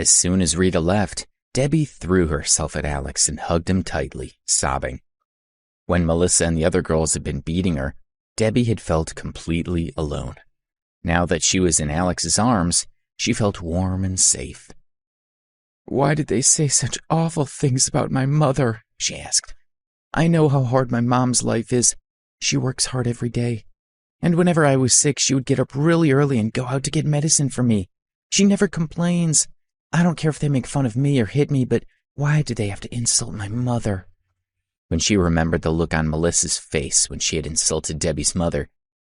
As soon as Rita left, Debbie threw herself at Alex and hugged him tightly, sobbing. When Melissa and the other girls had been beating her, Debbie had felt completely alone. Now that she was in Alex's arms, she felt warm and safe. "Why did they say such awful things about my mother?" she asked. "I know how hard my mom's life is. She works hard every day. And whenever I was sick, she would get up really early and go out to get medicine for me. She never complains. I don't care if they make fun of me or hit me, but why did they have to insult my mother?" When she remembered the look on Melissa's face when she had insulted Debbie's mother,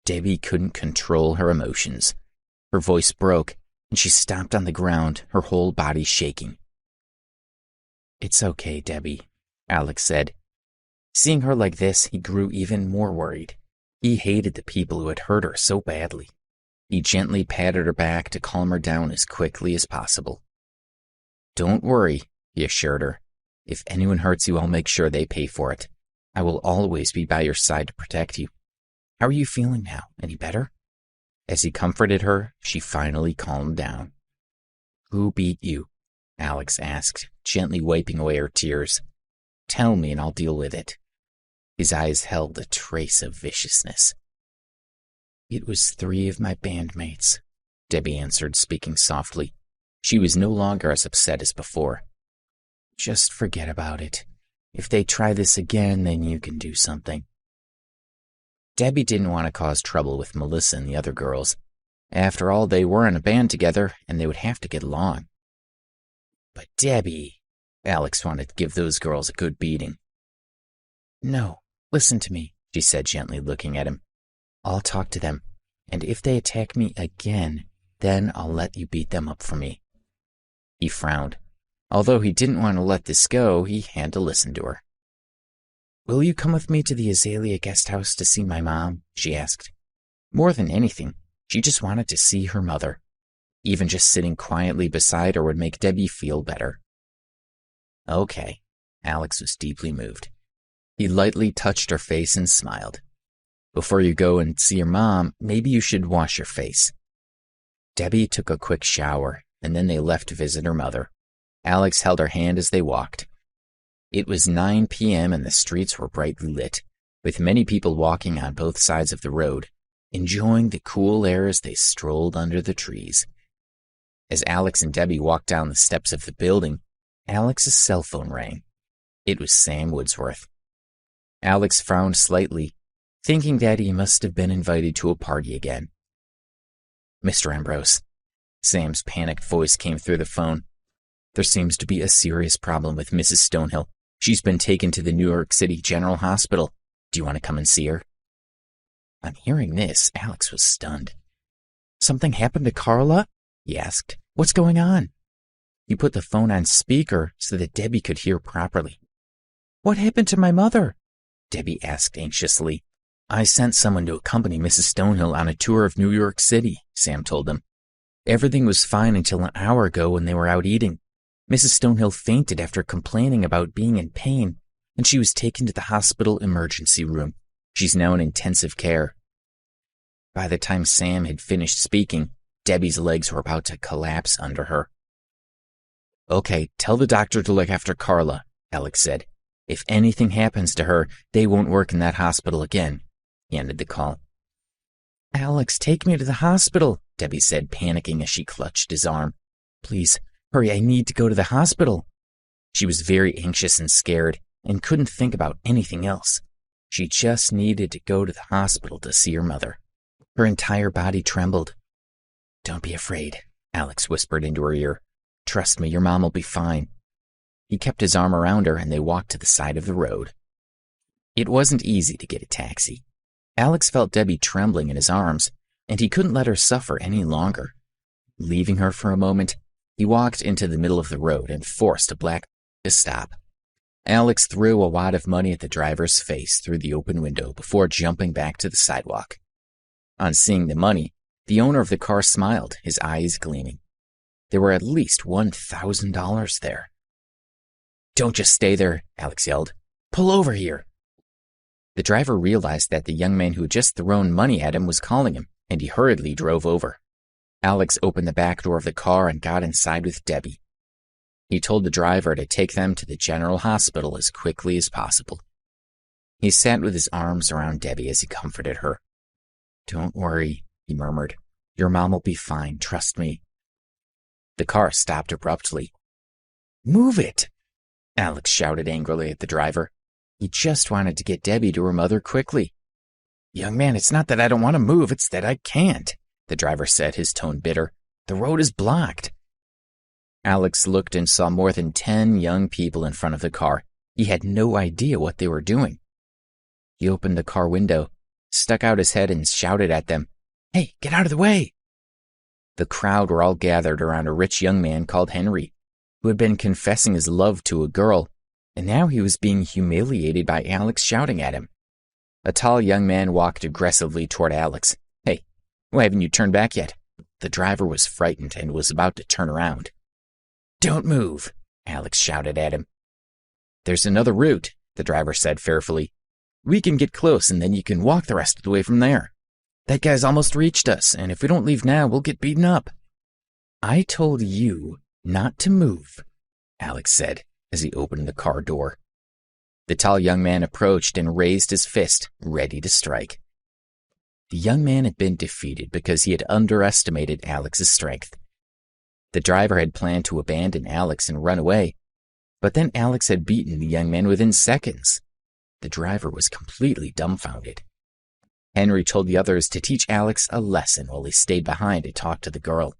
Debbie couldn't control her emotions. Her voice broke, and she stomped on the ground, her whole body shaking. "It's okay, Debbie," Alex said. Seeing her like this, he grew even more worried. He hated the people who had hurt her so badly. He gently patted her back to calm her down as quickly as possible. "Don't worry," he assured her. "If anyone hurts you, I'll make sure they pay for it. I will always be by your side to protect you. How are you feeling now? Any better?" As he comforted her, she finally calmed down. "Who beat you?" Alex asked, gently wiping away her tears. "Tell me and I'll deal with it." His eyes held a trace of viciousness. "It was 3 of my bandmates," Debbie answered, speaking softly. She was no longer as upset as before. "Just forget about it. If they try this again, then you can do something." Debbie didn't want to cause trouble with Melissa and the other girls. After all, they were in a band together, and they would have to get along. "But Debbie," Alex wanted to give those girls a good beating. "No, listen to me," she said gently, looking at him. "I'll talk to them, and if they attack me again, then I'll let you beat them up for me." He frowned. Although he didn't want to let this go, he had to listen to her. "Will you come with me to the Azalea guest house to see my mom?" she asked. More than anything, she just wanted to see her mother. Even just sitting quietly beside her would make Debbie feel better. "Okay." Alex was deeply moved. He lightly touched her face and smiled. "Before you go and see your mom, maybe you should wash your face." Debbie took a quick shower, and then they left to visit her mother. Alex held her hand as they walked. It was 9 p.m. and the streets were brightly lit, with many people walking on both sides of the road, enjoying the cool air as they strolled under the trees. As Alex and Debbie walked down the steps of the building, Alex's cell phone rang. It was Sam Woodsworth. Alex frowned slightly, thinking that he must have been invited to a party again. "Mr. Ambrose," Sam's panicked voice came through the phone. "There seems to be a serious problem with Mrs. Stonehill. She's been taken to the New York City General Hospital. Do you want to come and see her?" On hearing this, Alex was stunned. "Something happened to Carla?" he asked. "What's going on?" He put the phone on speaker so that Debbie could hear properly. "What happened to my mother?" Debbie asked anxiously. "I sent someone to accompany Mrs. Stonehill on a tour of New York City," Sam told them. "Everything was fine until an hour ago when they were out eating. Mrs. Stonehill fainted after complaining about being in pain, and she was taken to the hospital emergency room. She's now in intensive care." By the time Sam had finished speaking, Debbie's legs were about to collapse under her. "Okay, tell the doctor to look after Carla," Alex said. "If anything happens to her, they won't work in that hospital again." He ended the call. "Alex, take me to the hospital," Debbie said, panicking as she clutched his arm. "Please, hurry, I need to go to the hospital." She was very anxious and scared and couldn't think about anything else. She just needed to go to the hospital to see her mother. Her entire body trembled. "Don't be afraid," Alex whispered into her ear. "Trust me, your mom will be fine." He kept his arm around her and they walked to the side of the road. It wasn't easy to get a taxi. Alex felt Debbie trembling in his arms, and he couldn't let her suffer any longer. Leaving her for a moment, he walked into the middle of the road and forced a black to stop. Alex threw a wad of money at the driver's face through the open window before jumping back to the sidewalk. On seeing the money, the owner of the car smiled, his eyes gleaming. There were at least $1,000 there. "Don't just stay there," Alex yelled. "Pull over here." The driver realized that the young man who had just thrown money at him was calling him, and he hurriedly drove over. Alex opened the back door of the car and got inside with Debbie, He told the driver to take them to the general hospital as quickly as possible. He sat with his arms around Debbie as he comforted her. "Don't worry," he murmured. "Your mom will be fine, trust me." The car stopped abruptly. "Move it!" Alex shouted angrily at the driver. He just wanted to get Debbie to her mother quickly. "Young man, it's not that I don't want to move, it's that I can't," the driver said, his tone bitter. "The road is blocked." Alex looked and saw more than 10 young people in front of the car. He had no idea what they were doing. He opened the car window, stuck out his head, and shouted at them, "Hey, get out of the way!" The crowd were all gathered around a rich young man called Henry, who had been confessing his love to a girl, and now he was being humiliated by Alex shouting at him. A tall young man walked aggressively toward Alex. "Hey, why haven't you turned back yet?" The driver was frightened and was about to turn around. "Don't move," Alex shouted at him. "There's another route," the driver said fearfully. "We can get close and then you can walk the rest of the way from there. That guy's almost reached us, and if we don't leave now, we'll get beaten up." "I told you not to move," Alex said as he opened the car door. The tall young man approached and raised his fist, ready to strike. The young man had been defeated because he had underestimated Alex's strength. The driver had planned to abandon Alex and run away, but then Alex had beaten the young man within seconds. The driver was completely dumbfounded. Henry told the others to teach Alex a lesson while he stayed behind to talk to the girl.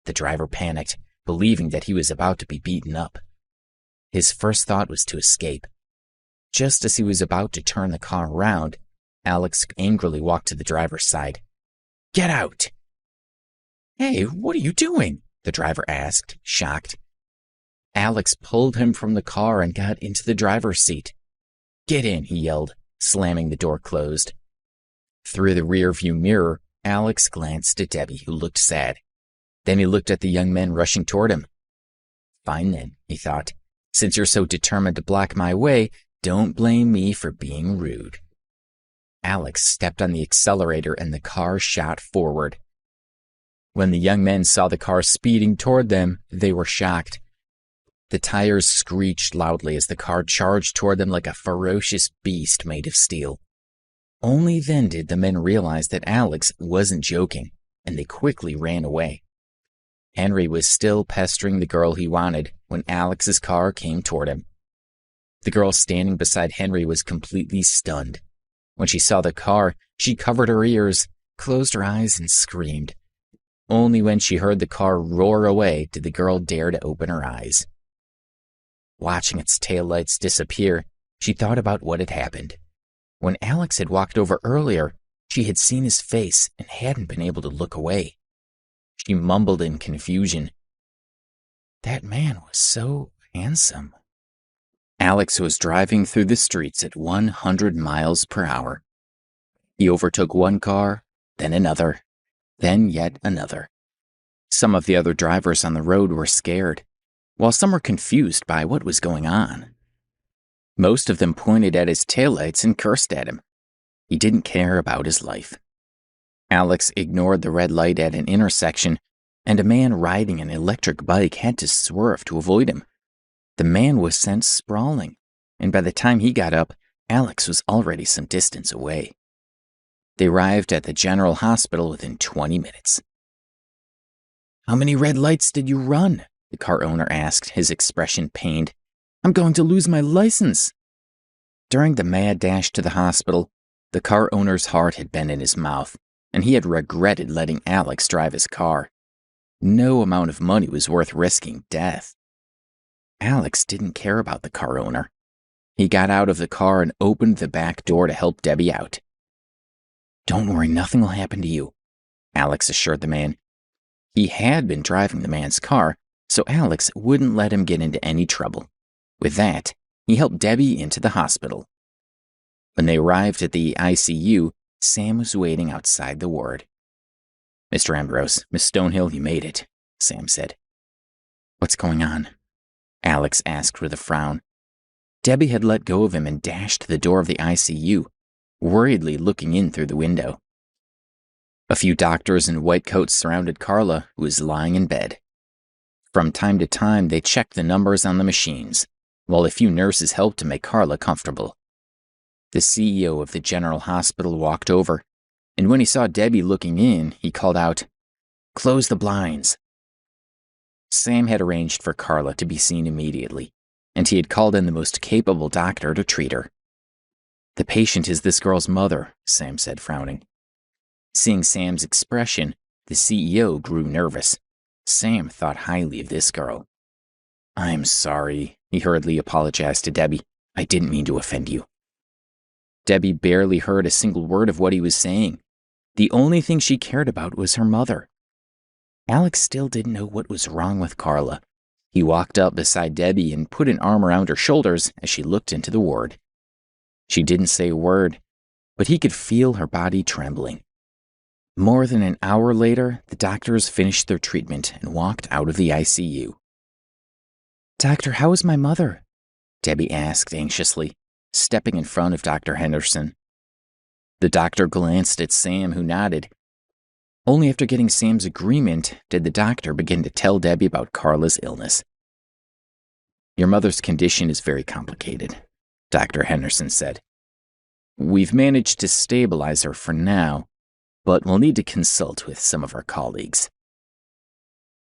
The driver panicked, believing that he was about to be beaten up. His first thought was to escape. Just as he was about to turn the car around, Alex angrily walked to the driver's side. "Get out!" "Hey, what are you doing?" the driver asked, shocked. Alex pulled him from the car and got into the driver's seat. "Get in," he yelled, slamming the door closed. Through the rearview mirror, Alex glanced at Debbie, who looked sad. Then he looked at the young men rushing toward him. "Fine then," he thought. "Since you're so determined to block my way, don't blame me for being rude." Alex stepped on the accelerator and the car shot forward. When the young men saw the car speeding toward them, they were shocked. The tires screeched loudly as the car charged toward them like a ferocious beast made of steel. Only then did the men realize that Alex wasn't joking, and they quickly ran away. Henry was still pestering the girl he wanted when Alex's car came toward him. The girl standing beside Henry was completely stunned. When she saw the car, she covered her ears, closed her eyes, and screamed. Only when she heard the car roar away did the girl dare to open her eyes. Watching its taillights disappear, she thought about what had happened. When Alex had walked over earlier, she had seen his face and hadn't been able to look away. She mumbled in confusion. That man was so handsome. Alex was driving through the streets at 100 miles per hour. He overtook one car, then another, then yet another. Some of the other drivers on the road were scared, while some were confused by what was going on. Most of them pointed at his taillights and cursed at him. He didn't care about his life. Alex ignored the red light at an intersection, and a man riding an electric bike had to swerve to avoid him. The man was sent sprawling, and by the time he got up, Alex was already some distance away. They arrived at the general hospital within 20 minutes. "How many red lights did you run?" the car owner asked, his expression pained. "I'm going to lose my license." During the mad dash to the hospital, the car owner's heart had been in his mouth, and he had regretted letting Alex drive his car. No amount of money was worth risking death. Alex didn't care about the car owner. He got out of the car and opened the back door to help Debbie out. "Don't worry, nothing will happen to you," Alex assured the man. He had been driving the man's car, so Alex wouldn't let him get into any trouble. With that, he helped Debbie into the hospital. When they arrived at the ICU, Sam was waiting outside the ward. "Mr. Ambrose, Miss Stonehill, you made it," Sam said. "What's going on?" Alex asked with a frown. Debbie had let go of him and dashed to the door of the ICU, worriedly looking in through the window. A few doctors in white coats surrounded Carla, who was lying in bed. From time to time, they checked the numbers on the machines, while a few nurses helped to make Carla comfortable. The CEO of the general hospital walked over, and when he saw Debbie looking in, he called out, "Close the blinds." Sam had arranged for Carla to be seen immediately, and he had called in the most capable doctor to treat her. "The patient is this girl's mother," Sam said, frowning. Seeing Sam's expression, the CEO grew nervous. Sam thought highly of this girl. "I'm sorry," he hurriedly apologized to Debbie. "I didn't mean to offend you." Debbie barely heard a single word of what he was saying. The only thing she cared about was her mother. Alex still didn't know what was wrong with Carla. He walked up beside Debbie and put an arm around her shoulders as she looked into the ward. She didn't say a word, but he could feel her body trembling. More than an hour later, the doctors finished their treatment and walked out of the ICU. "Doctor, how is my mother?" Debbie asked anxiously, stepping in front of Dr. Henderson. The doctor glanced at Sam, who nodded. Only after getting Sam's agreement did the doctor begin to tell Debbie about Carla's illness. "Your mother's condition is very complicated," Dr. Henderson said. "We've managed to stabilize her for now, but we'll need to consult with some of our colleagues."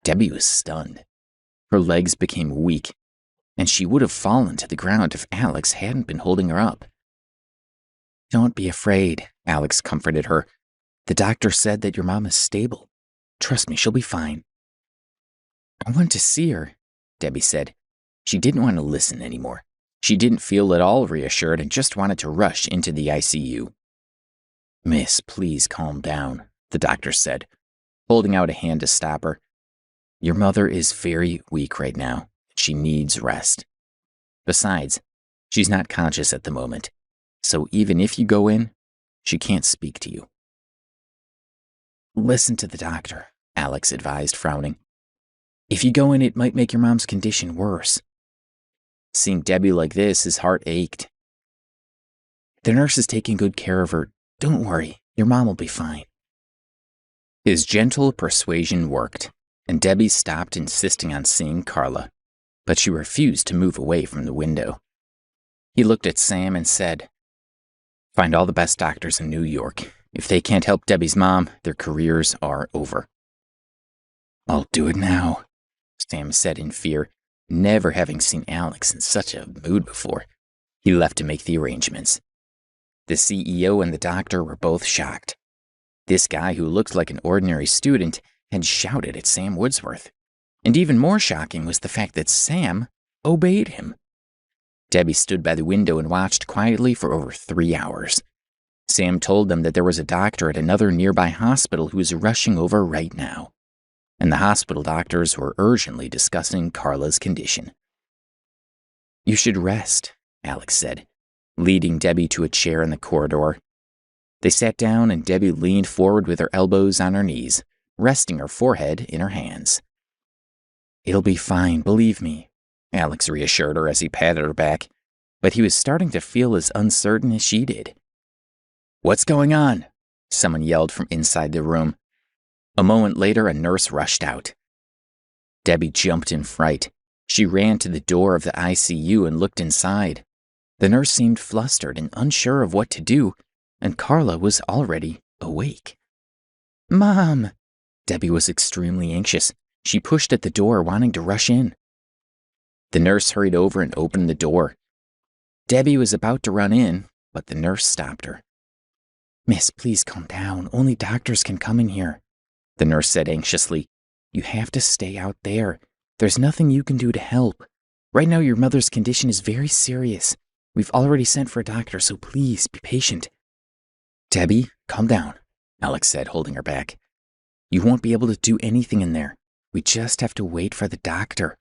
Debbie was stunned. Her legs became weak, and she would have fallen to the ground if Alex hadn't been holding her up. "Don't be afraid," Alex comforted her. "The doctor said that your mom is stable. Trust me, she'll be fine." "I want to see her," Debbie said. She didn't want to listen anymore. She didn't feel at all reassured and just wanted to rush into the ICU. "Miss, please calm down," the doctor said, holding out a hand to stop her. "Your mother is very weak right now. She needs rest. Besides, she's not conscious at the moment, so even if you go in, she can't speak to you." "Listen to the doctor," Alex advised, frowning. "If you go in, it might make your mom's condition worse." Seeing Debbie like this, his heart ached. "The nurse is taking good care of her. Don't worry, your mom will be fine." His gentle persuasion worked, and Debbie stopped insisting on seeing Carla, but she refused to move away from the window. He looked at Sam and said, "Find all the best doctors in New York. If they can't help Debbie's mom, their careers are over." "I'll do it now," Sam said in fear, never having seen Alex in such a mood before. He left to make the arrangements. The CEO and the doctor were both shocked. This guy, who looked like an ordinary student, had shouted at Sam Woodsworth. And even more shocking was the fact that Sam obeyed him. Debbie stood by the window and watched quietly for over 3 hours. Sam told them that there was a doctor at another nearby hospital who was rushing over right now, and the hospital doctors were urgently discussing Carla's condition. "You should rest," Alex said, leading Debbie to a chair in the corridor. They sat down and Debbie leaned forward with her elbows on her knees, resting her forehead in her hands. "It'll be fine, believe me," Alex reassured her as he patted her back, but he was starting to feel as uncertain as she did. "What's going on?" someone yelled from inside the room. A moment later, a nurse rushed out. Debbie jumped in fright. She ran to the door of the ICU and looked inside. The nurse seemed flustered and unsure of what to do, and Carla was already awake. "Mom!" Debbie was extremely anxious. She pushed at the door, wanting to rush in. The nurse hurried over and opened the door. Debbie was about to run in, but the nurse stopped her. "Miss, please calm down. Only doctors can come in here," the nurse said anxiously. "You have to stay out there. There's nothing you can do to help. Right now, your mother's condition is very serious. We've already sent for a doctor, so please be patient." "Debbie, calm down," Alex said, holding her back. "You won't be able to do anything in there. We just have to wait for the doctor."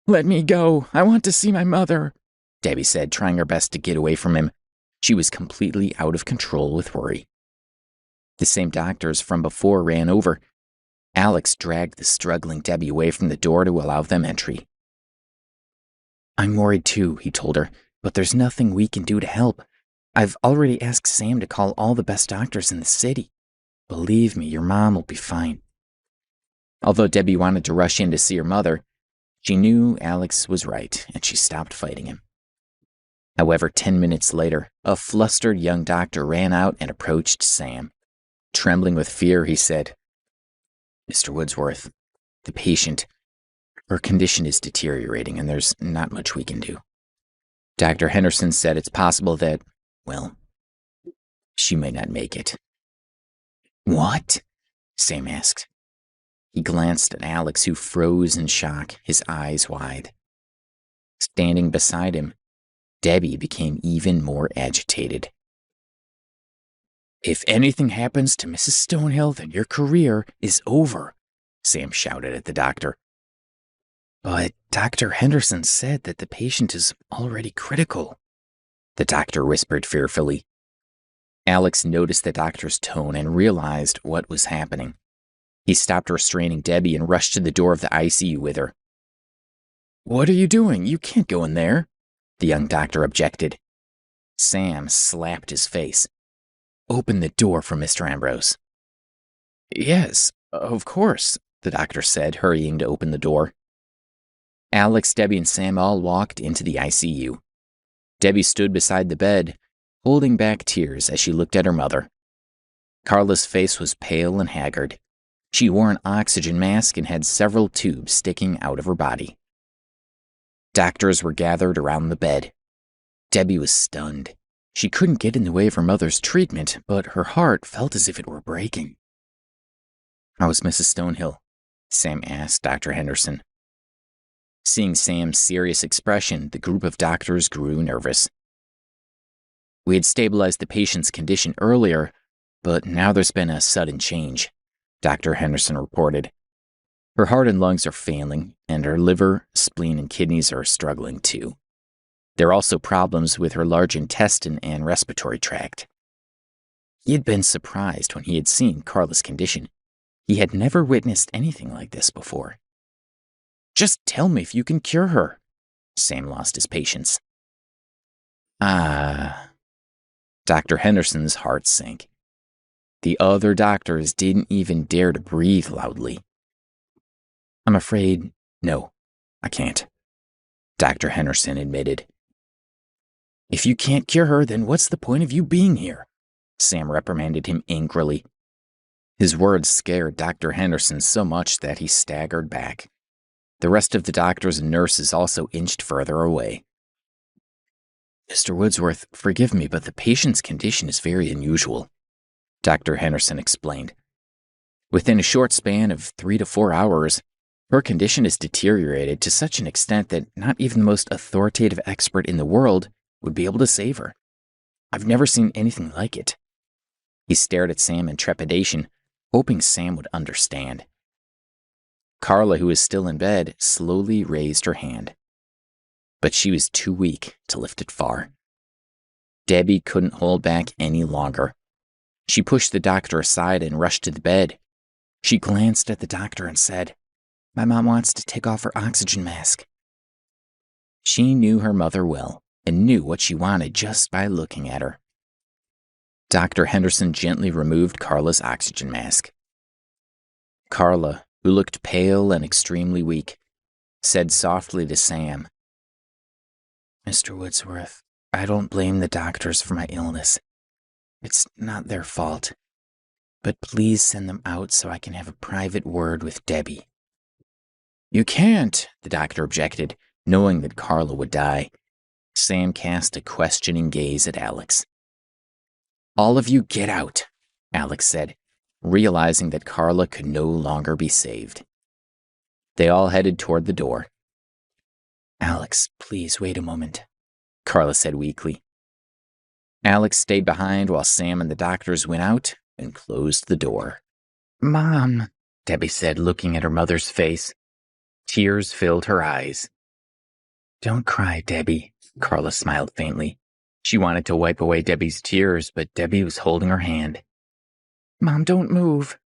"Let me go. I want to see my mother," Debbie said, trying her best to get away from him. She was completely out of control with worry. The same doctors from before ran over. Alex dragged the struggling Debbie away from the door to allow them entry. "I'm worried too," he told her, "but there's nothing we can do to help. I've already asked Sam to call all the best doctors in the city. Believe me, your mom will be fine." Although Debbie wanted to rush in to see her mother, she knew Alex was right, and she stopped fighting him. However, 10 minutes later, a flustered young doctor ran out and approached Sam. Trembling with fear, he said, "Mr. Woodsworth, the patient, her condition is deteriorating and there's not much we can do. Dr. Henderson said it's possible that, well, she may not make it." "What?" Sam asked. He glanced at Alex, who froze in shock, his eyes wide. Standing beside him, Debbie became even more agitated. "If anything happens to Mrs. Stonehill, then your career is over," Sam shouted at the doctor. "But Dr. Henderson said that the patient is already critical," the doctor whispered fearfully. Alex noticed the doctor's tone and realized what was happening. He stopped restraining Debbie and rushed to the door of the ICU with her. "What are you doing? You can't go in there," the young doctor objected. Sam slapped his face. "Open the door for Mr. Ambrose." "Yes, of course," the doctor said, hurrying to open the door. Alex, Debbie, and Sam all walked into the ICU. Debbie stood beside the bed, holding back tears as she looked at her mother. Carla's face was pale and haggard. She wore an oxygen mask and had several tubes sticking out of her body. Doctors were gathered around the bed. Debbie was stunned. She couldn't get in the way of her mother's treatment, but her heart felt as if it were breaking. "How is Mrs. Stonehill?" Sam asked Dr. Henderson. Seeing Sam's serious expression, the group of doctors grew nervous. "We had stabilized the patient's condition earlier, but now there's been a sudden change," Dr. Henderson reported. "Her heart and lungs are failing, and her liver, spleen, and kidneys are struggling too. There are also problems with her large intestine and respiratory tract." He had been surprised when he had seen Carla's condition. He had never witnessed anything like this before. "Just tell me if you can cure her." Sam lost his patience. Dr. Henderson's heart sank. The other doctors didn't even dare to breathe loudly. "I'm afraid, no, I can't," Dr. Henderson admitted. "If you can't cure her, then what's the point of you being here?" Sam reprimanded him angrily. His words scared Dr. Henderson so much that he staggered back. The rest of the doctors and nurses also inched further away. "Mr. Woodsworth, forgive me, but the patient's condition is very unusual," Dr. Henderson explained. "Within a short span of 3 to 4 hours, her condition has deteriorated to such an extent that not even the most authoritative expert in the world would be able to save her. I've never seen anything like it." He stared at Sam in trepidation, hoping Sam would understand. Carla, who was still in bed, slowly raised her hand. But she was too weak to lift it far. Debbie couldn't hold back any longer. She pushed the doctor aside and rushed to the bed. She glanced at the doctor and said, "My mom wants to take off her oxygen mask." She knew her mother well and knew what she wanted just by looking at her. Dr. Henderson gently removed Carla's oxygen mask. Carla, who looked pale and extremely weak, said softly to Sam, "Mr. Woodsworth, I don't blame the doctors for my illness. It's not their fault. But please send them out so I can have a private word with Debbie." "You can't," the doctor objected, knowing that Carla would die. Sam cast a questioning gaze at Alex. "All of you get out," Alex said, realizing that Carla could no longer be saved. They all headed toward the door. "Alex, please wait a moment," Carla said weakly. Alex stayed behind while Sam and the doctors went out and closed the door. "Mom," Debbie said, looking at her mother's face. Tears filled her eyes. "Don't cry, Debbie," Carla smiled faintly. She wanted to wipe away Debbie's tears, but Debbie was holding her hand. "Mom, don't move."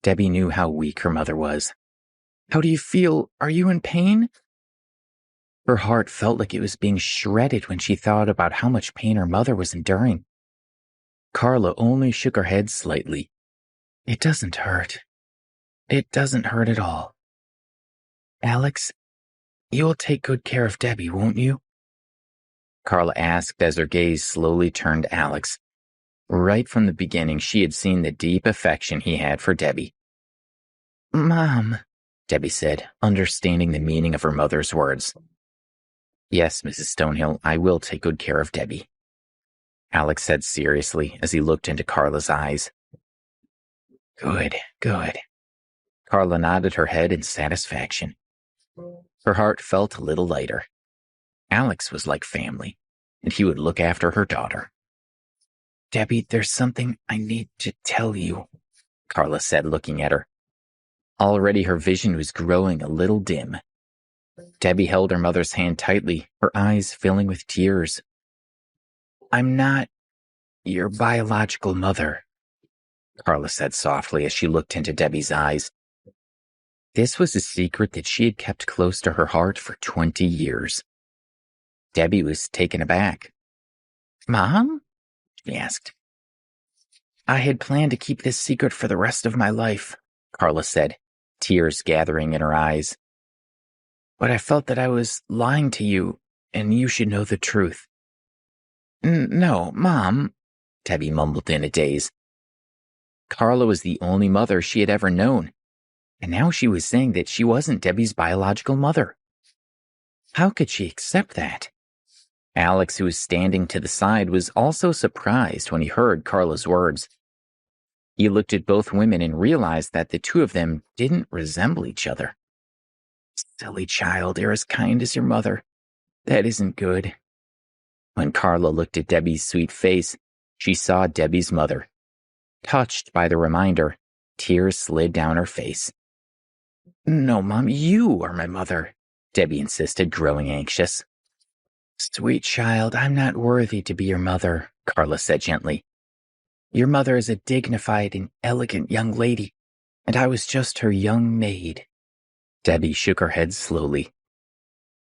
Debbie knew how weak her mother was. "How do you feel? Are you in pain?" Her heart felt like it was being shredded when she thought about how much pain her mother was enduring. Carla only shook her head slightly. "It doesn't hurt." It doesn't hurt at all. Alex, you will take good care of Debbie, won't you? Carla asked as her gaze slowly turned to Alex. Right from the beginning, she had seen the deep affection he had for Debbie. Mom, Debbie said, understanding the meaning of her mother's words. Yes, Mrs. Stonehill, I will take good care of Debbie, Alex said seriously as he looked into Carla's eyes. Good, good. Carla nodded her head in satisfaction. Her heart felt a little lighter. Alex was like family, and he would look after her daughter. Debbie, there's something I need to tell you, Carla said, looking at her. Already her vision was growing a little dim. Debbie held her mother's hand tightly, her eyes filling with tears. I'm not your biological mother, Carla said softly as she looked into Debbie's eyes. This was a secret that she had kept close to her heart for 20 years. Debbie was taken aback. Mom? She asked. I had planned to keep this secret for the rest of my life, Carla said, tears gathering in her eyes. But I felt that I was lying to you, and you should know the truth. No, Mom, Debbie mumbled in a daze. Carla was the only mother she had ever known, and now she was saying that she wasn't Debbie's biological mother. How could she accept that? Alex, who was standing to the side, was also surprised when he heard Carla's words. He looked at both women and realized that the two of them didn't resemble each other. Silly child, you're as kind as your mother. That isn't good. When Carla looked at Debbie's sweet face, she saw Debbie's mother. Touched by the reminder, tears slid down her face. No, Mom, you are my mother, Debbie insisted, growing anxious. Sweet child, I'm not worthy to be your mother, Carla said gently. Your mother is a dignified and elegant young lady, and I was just her young maid. Debbie shook her head slowly.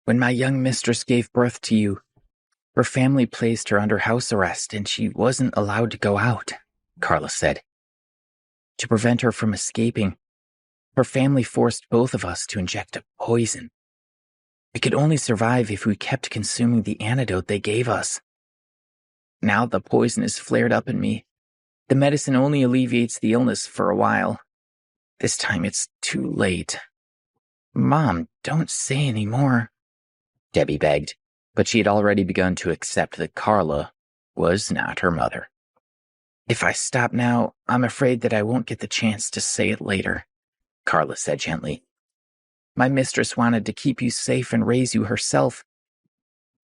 When my young mistress gave birth to you, her family placed her under house arrest and she wasn't allowed to go out, Carla said. To prevent her from escaping, her family forced both of us to inject a poison. We could only survive if we kept consuming the antidote they gave us. Now the poison has flared up in me. The medicine only alleviates the illness for a while. This time it's too late. Mom, don't say any more, Debbie begged, but she had already begun to accept that Carla was not her mother. If I stop now, I'm afraid that I won't get the chance to say it later, Carla said gently. My mistress wanted to keep you safe and raise you herself,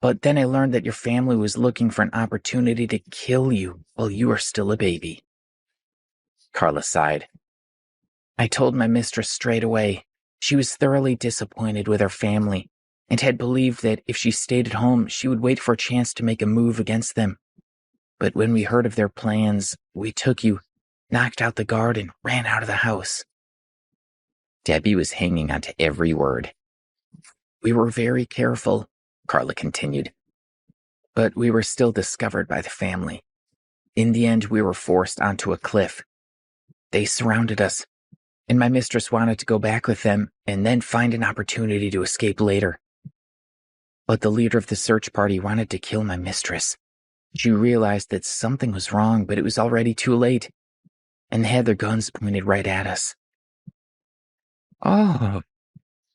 but then I learned that your family was looking for an opportunity to kill you while you were still a baby. Carla sighed. I told my mistress straight away. She was thoroughly disappointed with her family and had believed that if she stayed at home, she would wait for a chance to make a move against them. But when we heard of their plans, we took you, knocked out the guard, and ran out of the house. Debbie was hanging on to every word. We were very careful, Carla continued, but we were still discovered by the family. In the end, we were forced onto a cliff. They surrounded us, and my mistress wanted to go back with them and then find an opportunity to escape later. But the leader of the search party wanted to kill my mistress. She realized that something was wrong, but it was already too late, and they had their guns pointed right at us. Oh,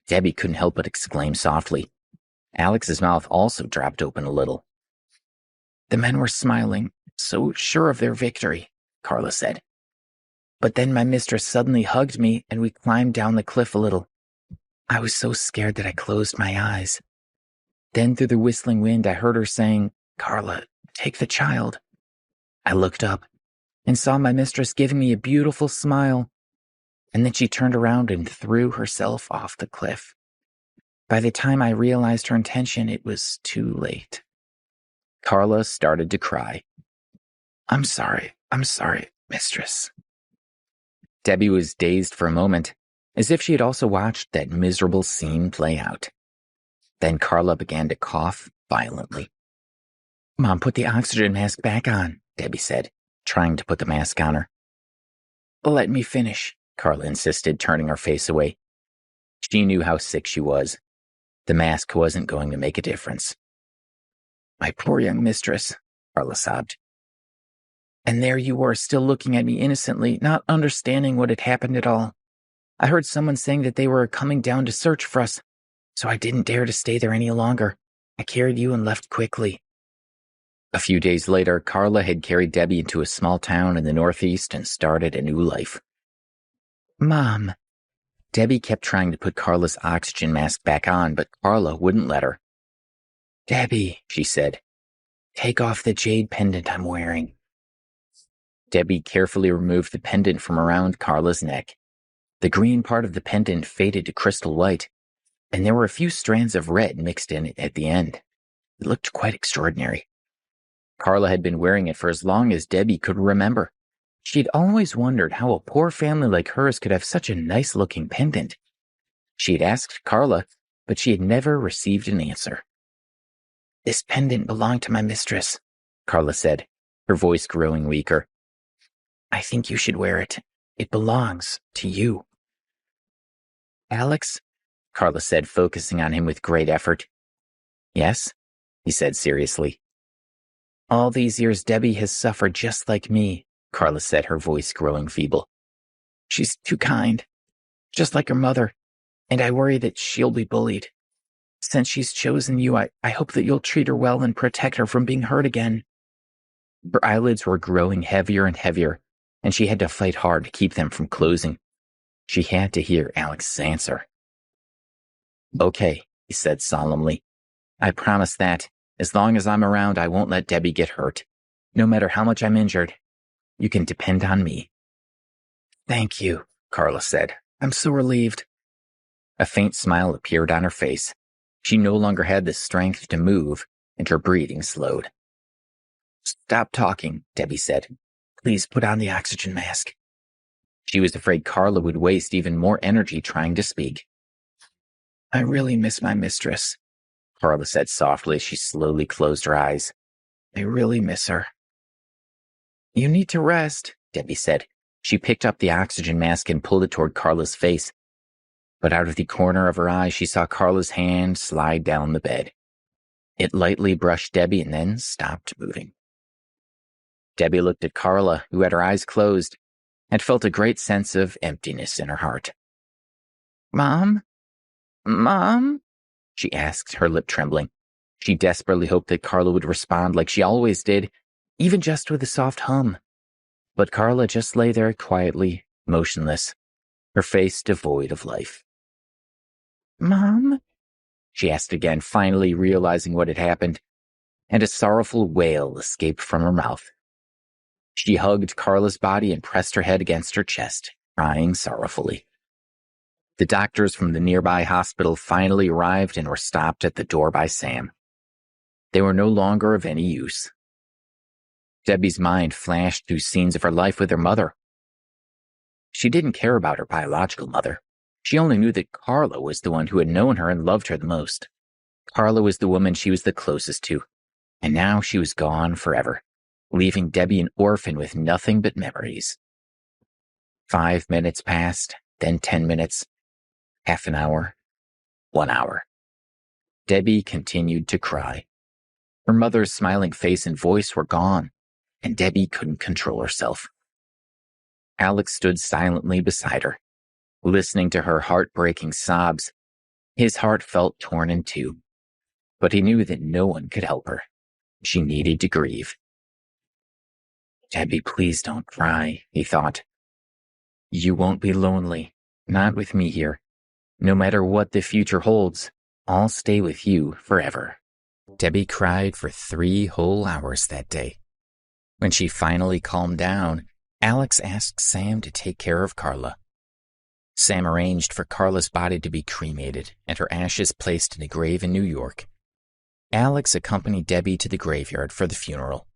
Debbie couldn't help but exclaim softly. Alex's mouth also dropped open a little. The men were smiling, so sure of their victory, Carla said. But then my mistress suddenly hugged me and we climbed down the cliff a little. I was so scared that I closed my eyes. Then through the whistling wind I heard her saying, Carla, take the child. I looked up and saw my mistress giving me a beautiful smile, and then she turned around and threw herself off the cliff. By the time I realized her intention, it was too late. Carla started to cry. I'm sorry, mistress. Debbie was dazed for a moment, as if she had also watched that miserable scene play out. Then Carla began to cough violently. Mom, put the oxygen mask back on, Debbie said, trying to put the mask on her. Let me finish, Carla insisted, turning her face away. She knew how sick she was. The mask wasn't going to make a difference. My poor young mistress, Carla sobbed. And there you were, still looking at me innocently, not understanding what had happened at all. I heard someone saying that they were coming down to search for us, so I didn't dare to stay there any longer. I carried you and left quickly. A few days later, Carla had carried Debbie into a small town in the Northeast and started a new life. Mom. Debbie kept trying to put Carla's oxygen mask back on, but Carla wouldn't let her. Debbie, she said, take off the jade pendant I'm wearing. Debbie carefully removed the pendant from around Carla's neck. The green part of the pendant faded to crystal white, and there were a few strands of red mixed in it at the end. It looked quite extraordinary. Carla had been wearing it for as long as Debbie could remember. She'd always wondered how a poor family like hers could have such a nice-looking pendant. She had asked Carla, but she had never received an answer. This pendant belonged to my mistress, Carla said, her voice growing weaker. I think you should wear it. It belongs to you. Alex? Carla said, focusing on him with great effort. Yes, he said seriously. All these years Debbie has suffered just like me, Carla said, her voice growing feeble. She's too kind, just like her mother, and I worry that she'll be bullied. Since she's chosen you, I hope that you'll treat her well and protect her from being hurt again. Her eyelids were growing heavier and heavier, and she had to fight hard to keep them from closing. She had to hear Alex's answer. Okay, he said solemnly. I promise that, as long as I'm around, I won't let Debbie get hurt. No matter how much I'm injured, you can depend on me. Thank you, Carla said. I'm so relieved. A faint smile appeared on her face. She no longer had the strength to move, and her breathing slowed. Stop talking, Debbie said. Please put on the oxygen mask. She was afraid Carla would waste even more energy trying to speak. I really miss my mistress, Carla said softly as she slowly closed her eyes. I really miss her. You need to rest, Debbie said. She picked up the oxygen mask and pulled it toward Carla's face. But out of the corner of her eye, she saw Carla's hand slide down the bed. It lightly brushed Debbie and then stopped moving. Debbie looked at Carla, who had her eyes closed, and felt a great sense of emptiness in her heart. Mom? Mom? She asked, her lip trembling. She desperately hoped that Carla would respond like she always did, even just with a soft hum. But Carla just lay there quietly, motionless, her face devoid of life. Mom? She asked again, finally realizing what had happened, and a sorrowful wail escaped from her mouth. She hugged Carla's body and pressed her head against her chest, crying sorrowfully. The doctors from the nearby hospital finally arrived and were stopped at the door by Sam. They were no longer of any use. Debbie's mind flashed through scenes of her life with her mother. She didn't care about her biological mother. She only knew that Carla was the one who had known her and loved her the most. Carla was the woman she was the closest to, and now she was gone forever, leaving Debbie an orphan with nothing but memories. 5 minutes passed, then 10 minutes, half an hour, 1 hour. Debbie continued to cry. Her mother's smiling face and voice were gone, and Debbie couldn't control herself. Alex stood silently beside her, listening to her heartbreaking sobs. His heart felt torn in two, but he knew that no one could help her. She needed to grieve. Debbie, please don't cry, he thought. You won't be lonely, not with me here. No matter what the future holds, I'll stay with you forever. Debbie cried for 3 whole hours that day. When she finally calmed down, Alex asked Sam to take care of Carla. Sam arranged for Carla's body to be cremated and her ashes placed in a grave in New York. Alex accompanied Debbie to the graveyard for the funeral,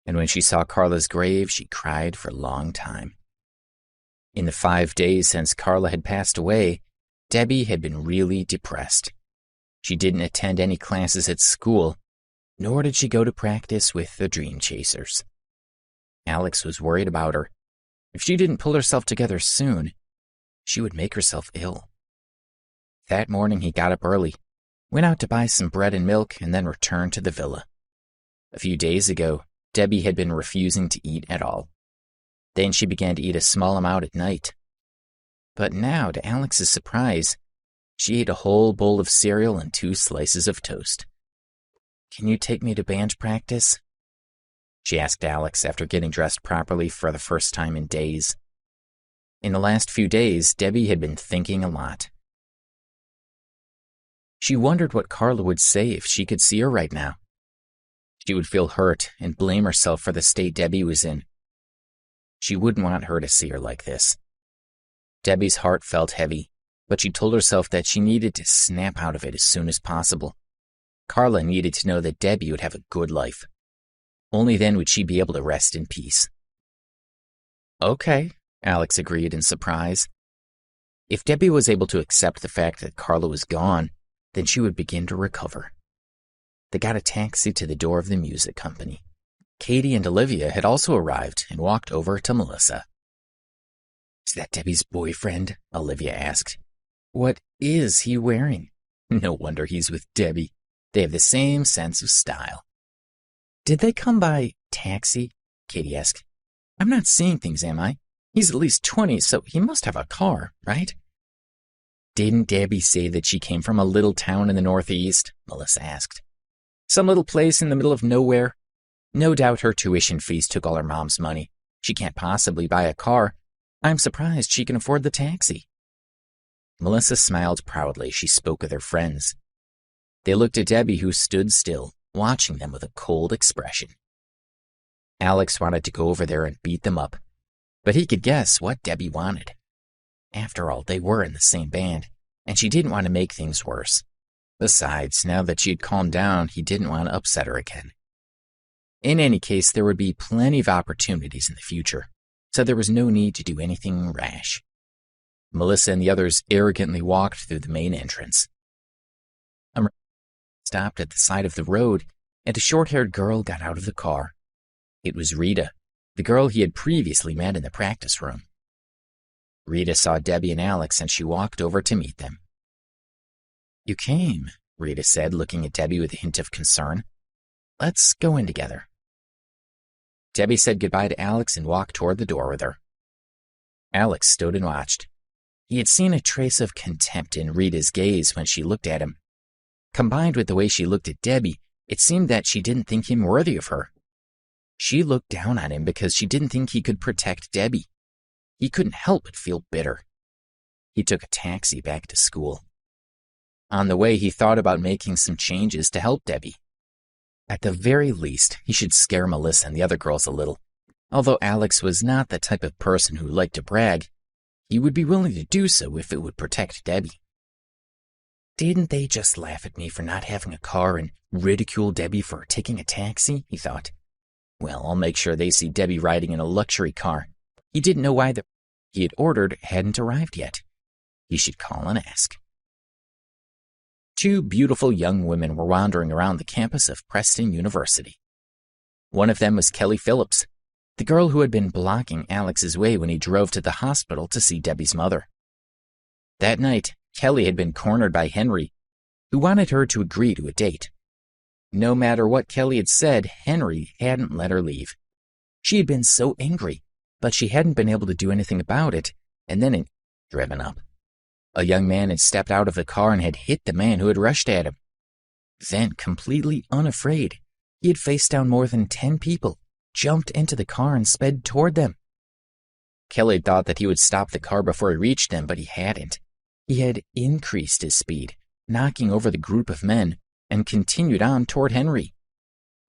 and when she saw Carla's grave, she cried for a long time. In the 5 days since Carla had passed away, Debbie had been really depressed. She didn't attend any classes at school, nor did she go to practice with the Dream Chasers. Alex was worried about her. If she didn't pull herself together soon, she would make herself ill. That morning he got up early, went out to buy some bread and milk, and then returned to the villa. A few days ago, Debbie had been refusing to eat at all. Then she began to eat a small amount at night. But now, to Alex's surprise, she ate a whole bowl of cereal and 2 slices of toast. "Can you take me to band practice?" she asked Alex after getting dressed properly for the first time in days. In the last few days, Debbie had been thinking a lot. She wondered what Carla would say if she could see her right now. She would feel hurt and blame herself for the state Debbie was in. She wouldn't want her to see her like this. Debbie's heart felt heavy, but she told herself that she needed to snap out of it as soon as possible. Carla needed to know that Debbie would have a good life. Only then would she be able to rest in peace. "Okay," Alex agreed in surprise. If Debbie was able to accept the fact that Carla was gone, then she would begin to recover. They got a taxi to the door of the music company. Katie and Olivia had also arrived and walked over to Melissa. "Is that Debbie's boyfriend?" Olivia asked. "What is he wearing? No wonder he's with Debbie. They have the same sense of style." "Did they come by taxi?" Katie asked. "I'm not seeing things, am I? He's at least 20, so he must have a car, right?" "Didn't Debbie say that she came from a little town in the Northeast?" Melissa asked. "Some little place in the middle of nowhere? No doubt her tuition fees took all her mom's money. She can't possibly buy a car. I'm surprised she can afford the taxi." Melissa smiled proudly as she spoke with her friends. They looked at Debbie, who stood still, watching them with a cold expression. Alex wanted to go over there and beat them up, but he could guess what Debbie wanted. After all, they were in the same band, and she didn't want to make things worse. Besides, now that she had calmed down, he didn't want to upset her again. In any case, there would be plenty of opportunities in the future, so there was no need to do anything rash. Melissa and the others arrogantly walked through the main entrance. Stopped at the side of the road, and a short-haired girl got out of the car. It was Rita, the girl he had previously met in the practice room. Rita saw Debbie and Alex, and she walked over to meet them. "You came," Rita said, looking at Debbie with a hint of concern. "Let's go in together." Debbie said goodbye to Alex and walked toward the door with her. Alex stood and watched. He had seen a trace of contempt in Rita's gaze when she looked at him. Combined with the way she looked at Debbie, it seemed that she didn't think him worthy of her. She looked down on him because she didn't think he could protect Debbie. He couldn't help but feel bitter. He took a taxi back to school. On the way, he thought about making some changes to help Debbie. At the very least, he should scare Melissa and the other girls a little. Although Alex was not the type of person who liked to brag, he would be willing to do so if it would protect Debbie. Didn't they just laugh at me for not having a car and ridicule Debbie for taking a taxi? He thought. Well, I'll make sure they see Debbie riding in a luxury car. He didn't know why the he had ordered hadn't arrived yet. He should call and ask. 2 beautiful young women were wandering around the campus of Preston University. One of them was Kelly Phillips, the girl who had been blocking Alex's way when he drove to the hospital to see Debbie's mother. That night, Kelly had been cornered by Henry, who wanted her to agree to a date. No matter what Kelly had said, Henry hadn't let her leave. She had been so angry, but she hadn't been able to do anything about it, and then it driven up. A young man had stepped out of the car and had hit the man who had rushed at him. Then, completely unafraid, he had faced down more than 10 people, jumped into the car and sped toward them. Kelly thought that he would stop the car before he reached them, but he hadn't. He had increased his speed, knocking over the group of men, and continued on toward Henry.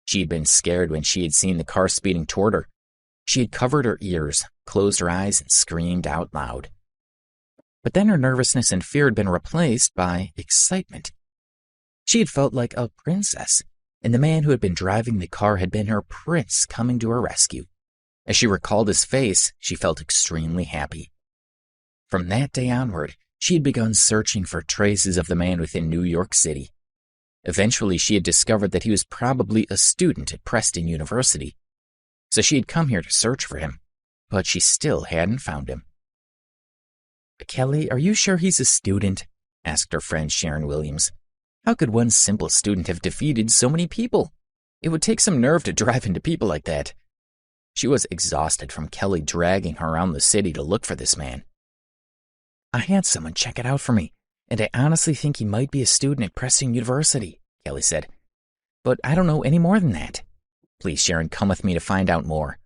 She had been scared when she had seen the car speeding toward her. She had covered her ears, closed her eyes, and screamed out loud. But then her nervousness and fear had been replaced by excitement. She had felt like a princess, and the man who had been driving the car had been her prince coming to her rescue. As she recalled his face, she felt extremely happy. From that day onward, she had begun searching for traces of the man within New York City. Eventually, she had discovered that he was probably a student at Preston University. So she had come here to search for him, but she still hadn't found him. Kelly, are you sure he's a student? Asked her friend Sharon Williams. How could one simple student have defeated so many people? It would take some nerve to drive into people like that. She was exhausted from Kelly dragging her around the city to look for this man. I had someone check it out for me, and I honestly think he might be a student at Preston University, Kelly said. But I don't know any more than that. Please, Sharon, come with me to find out more.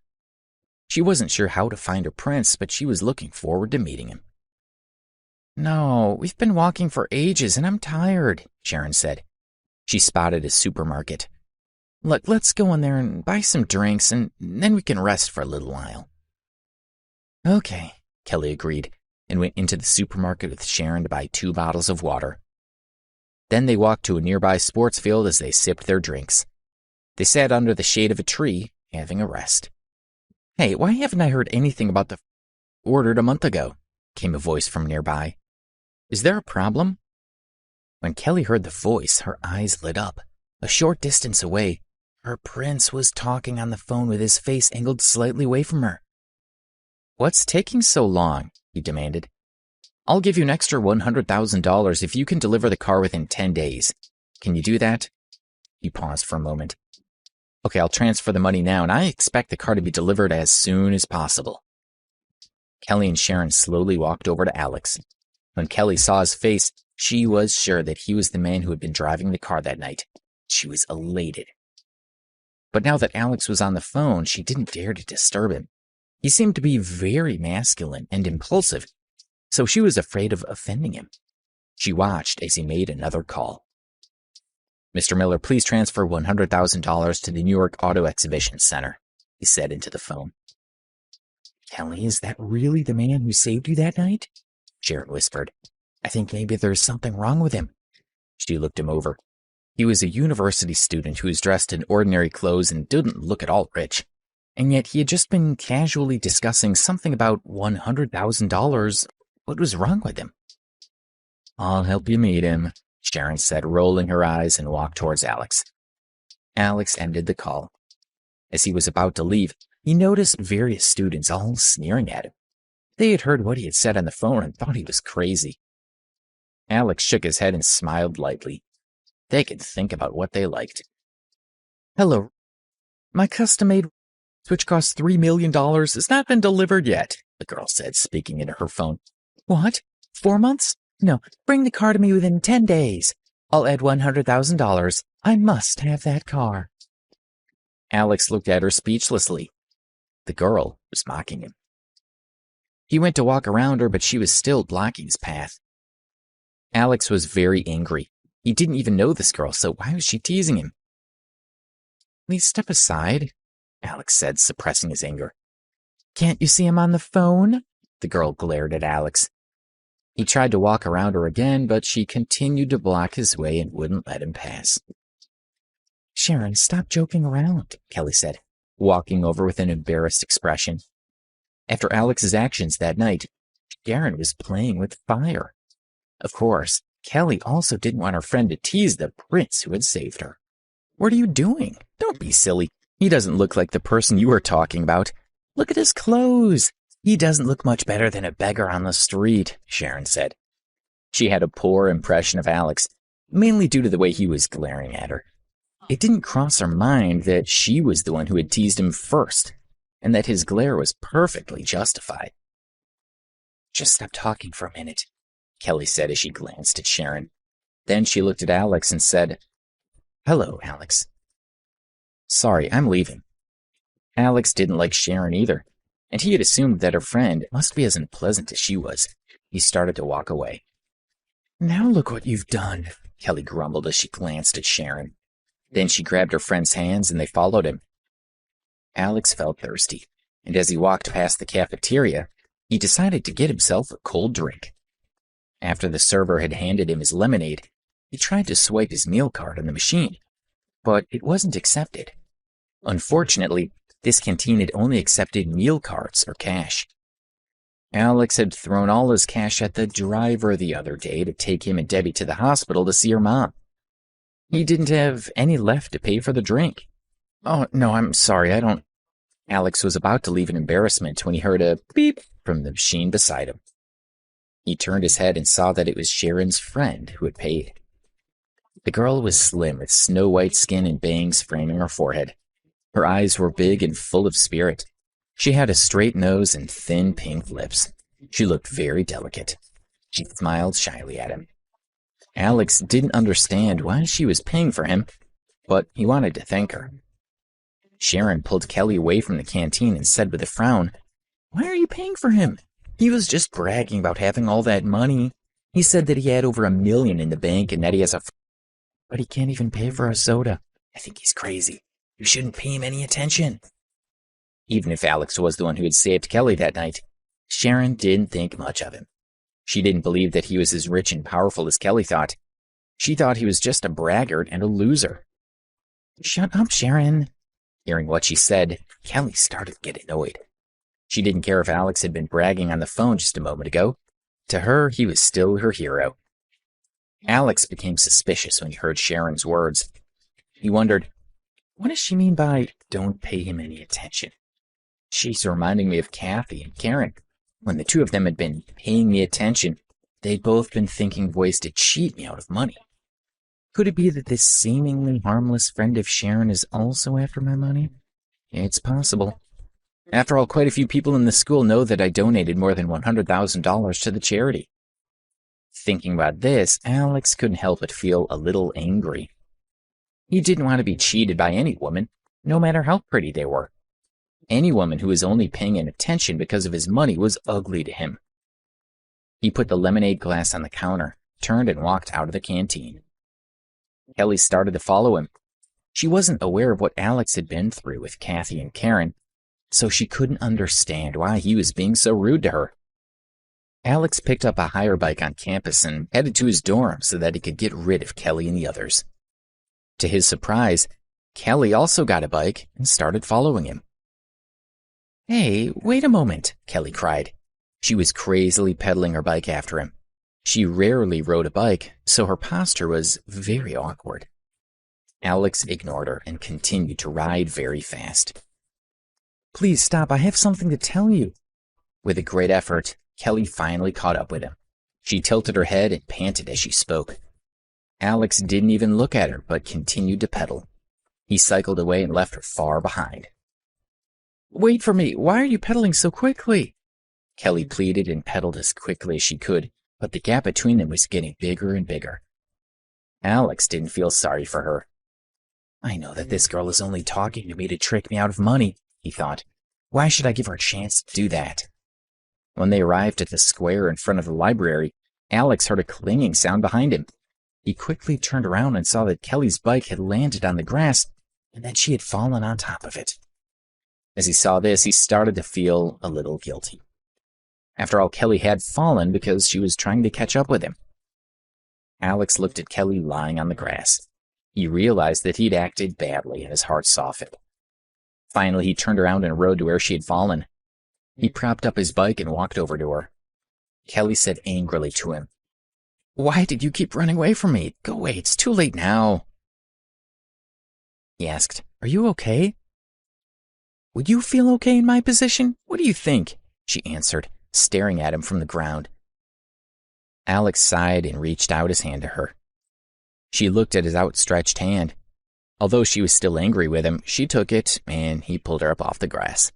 She wasn't sure how to find her prince, but she was looking forward to meeting him. No, we've been walking for ages and I'm tired, Sharon said. She spotted a supermarket. Look, let's go in there and buy some drinks and then we can rest for a little while. Okay, Kelly agreed and went into the supermarket with Sharon to buy 2 bottles of water. Then they walked to a nearby sports field as they sipped their drinks. They sat under the shade of a tree, having a rest. Hey, why haven't I heard anything about the ordered a month ago? Came a voice from nearby. Is there a problem? When Kelly heard the voice, her eyes lit up. A short distance away, her prince was talking on the phone with his face angled slightly away from her. What's taking so long? He demanded. I'll give you an extra $100,000 if you can deliver the car within 10 days. Can you do that? He paused for a moment. Okay, I'll transfer the money now, and I expect the car to be delivered as soon as possible. Kelly and Sharon slowly walked over to Alex. When Kelly saw his face, she was sure that he was the man who had been driving the car that night. She was elated. But now that Alex was on the phone, she didn't dare to disturb him. He seemed to be very masculine and impulsive, so she was afraid of offending him. She watched as he made another call. Mr. Miller, please transfer $100,000 to the New York Auto Exhibition Center, he said into the phone. Kelly, is that really the man who saved you that night? Sharon whispered. I think maybe there's something wrong with him. She looked him over. He was a university student who was dressed in ordinary clothes and didn't look at all rich. And yet he had just been casually discussing something about $100,000. What was wrong with him? I'll help you meet him, Sharon said, rolling her eyes, and walked towards Alex. Alex ended the call. As he was about to leave, he noticed various students all sneering at him. They had heard what he had said on the phone and thought he was crazy. Alex shook his head and smiled lightly. They could think about what they liked. Hello. My custom-made which cost $3 million has not been delivered yet, the girl said, speaking into her phone. What? 4 months? No, bring the car to me within 10 days. I'll add $100,000. I must have that car. Alex looked at her speechlessly. The girl was mocking him. He went to walk around her, but she was still blocking his path. Alex was very angry. He didn't even know this girl, so why was she teasing him? Please step aside, Alex said, suppressing his anger. Can't you see I'm on the phone? The girl glared at Alex. He tried to walk around her again, but she continued to block his way and wouldn't let him pass. Sharon, stop joking around, Kelly said, walking over with an embarrassed expression. After Alex's actions that night, Sharon was playing with fire. Of course, Kelly also didn't want her friend to tease the prince who had saved her. What are you doing? Don't be silly. He doesn't look like the person you were talking about. Look at his clothes. He doesn't look much better than a beggar on the street, Sharon said. She had a poor impression of Alex, mainly due to the way he was glaring at her. It didn't cross her mind that she was the one who had teased him first, and that his glare was perfectly justified. Just stop talking for a minute, Kelly said as she glanced at Sharon. Then she looked at Alex and said, Hello, Alex. Sorry, I'm leaving. Alex didn't like Sharon either, and he had assumed that her friend must be as unpleasant as she was. He started to walk away. Now look what you've done, Kelly grumbled as she glanced at Sharon. Then she grabbed her friend's hands and they followed him. Alex felt thirsty, and as he walked past the cafeteria, he decided to get himself a cold drink. After the server had handed him his lemonade, he tried to swipe his meal card on the machine, but it wasn't accepted. Unfortunately, this canteen had only accepted meal cards or cash. Alex had thrown all his cash at the driver the other day to take him and Debbie to the hospital to see her mom. He didn't have any left to pay for the drink. Oh, no, I'm sorry, I don't... Alex was about to leave in embarrassment when he heard a beep from the machine beside him. He turned his head and saw that it was Sharon's friend who had paid. The girl was slim with snow-white skin and bangs framing her forehead. Her eyes were big and full of spirit. She had a straight nose and thin pink lips. She looked very delicate. She smiled shyly at him. Alex didn't understand why she was paying for him, but he wanted to thank her. Sharon pulled Kelly away from the canteen and said with a frown, "Why are you paying for him? He was just bragging about having all that money. He said that he had over $1 million in the bank and that he has but he can't even pay for a soda. I think he's crazy. You shouldn't pay him any attention." Even if Alex was the one who had saved Kelly that night, Sharon didn't think much of him. She didn't believe that he was as rich and powerful as Kelly thought. She thought he was just a braggart and a loser. "Shut up, Sharon." Hearing what she said, Kelly started to get annoyed. She didn't care if Alex had been bragging on the phone just a moment ago. To her, he was still her hero. Alex became suspicious when he heard Sharon's words. He wondered, what does she mean by "don't pay him any attention"? She's reminding me of Cathy and Karen. When the two of them had been paying me attention, they'd both been thinking of ways to cheat me out of money. Could it be that this seemingly harmless friend of Sharon is also after my money? It's possible. After all, quite a few people in the school know that I donated more than $100,000 to the charity. Thinking about this, Alex couldn't help but feel a little angry. He didn't want to be cheated by any woman, no matter how pretty they were. Any woman who was only paying him attention because of his money was ugly to him. He put the lemonade glass on the counter, turned and walked out of the canteen. Kelly started to follow him. She wasn't aware of what Alex had been through with Cathy and Karen, so she couldn't understand why he was being so rude to her. Alex picked up a hire bike on campus and headed to his dorm so that he could get rid of Kelly and the others. To his surprise, Kelly also got a bike and started following him. "Hey, wait a moment," Kelly cried. She was crazily pedaling her bike after him. She rarely rode a bike, so her posture was very awkward. Alex ignored her and continued to ride very fast. "Please stop, I have something to tell you." With a great effort, Kelly finally caught up with him. She tilted her head and panted as she spoke. Alex didn't even look at her, but continued to pedal. He cycled away and left her far behind. "Wait for me, why are you pedaling so quickly?" Kelly pleaded and pedaled as quickly as she could, but the gap between them was getting bigger and bigger. Alex didn't feel sorry for her. I know that this girl is only talking to me to trick me out of money, he thought. Why should I give her a chance to do that? When they arrived at the square in front of the library, Alex heard a clanging sound behind him. He quickly turned around and saw that Kelly's bike had landed on the grass and that she had fallen on top of it. As he saw this, he started to feel a little guilty. After all, Kelly had fallen because she was trying to catch up with him. Alex looked at Kelly lying on the grass. He realized that he'd acted badly and his heart softened. Finally, he turned around and rode to where she had fallen. He propped up his bike and walked over to her. Kelly said angrily to him, "Why did you keep running away from me? Go away, it's too late now." He asked, "Are you okay?" "Would you feel okay in my position? What do you think?" she answered, staring at him from the ground. Alex sighed and reached out his hand to her. She looked at his outstretched hand. Although she was still angry with him, she took it and he pulled her up off the grass.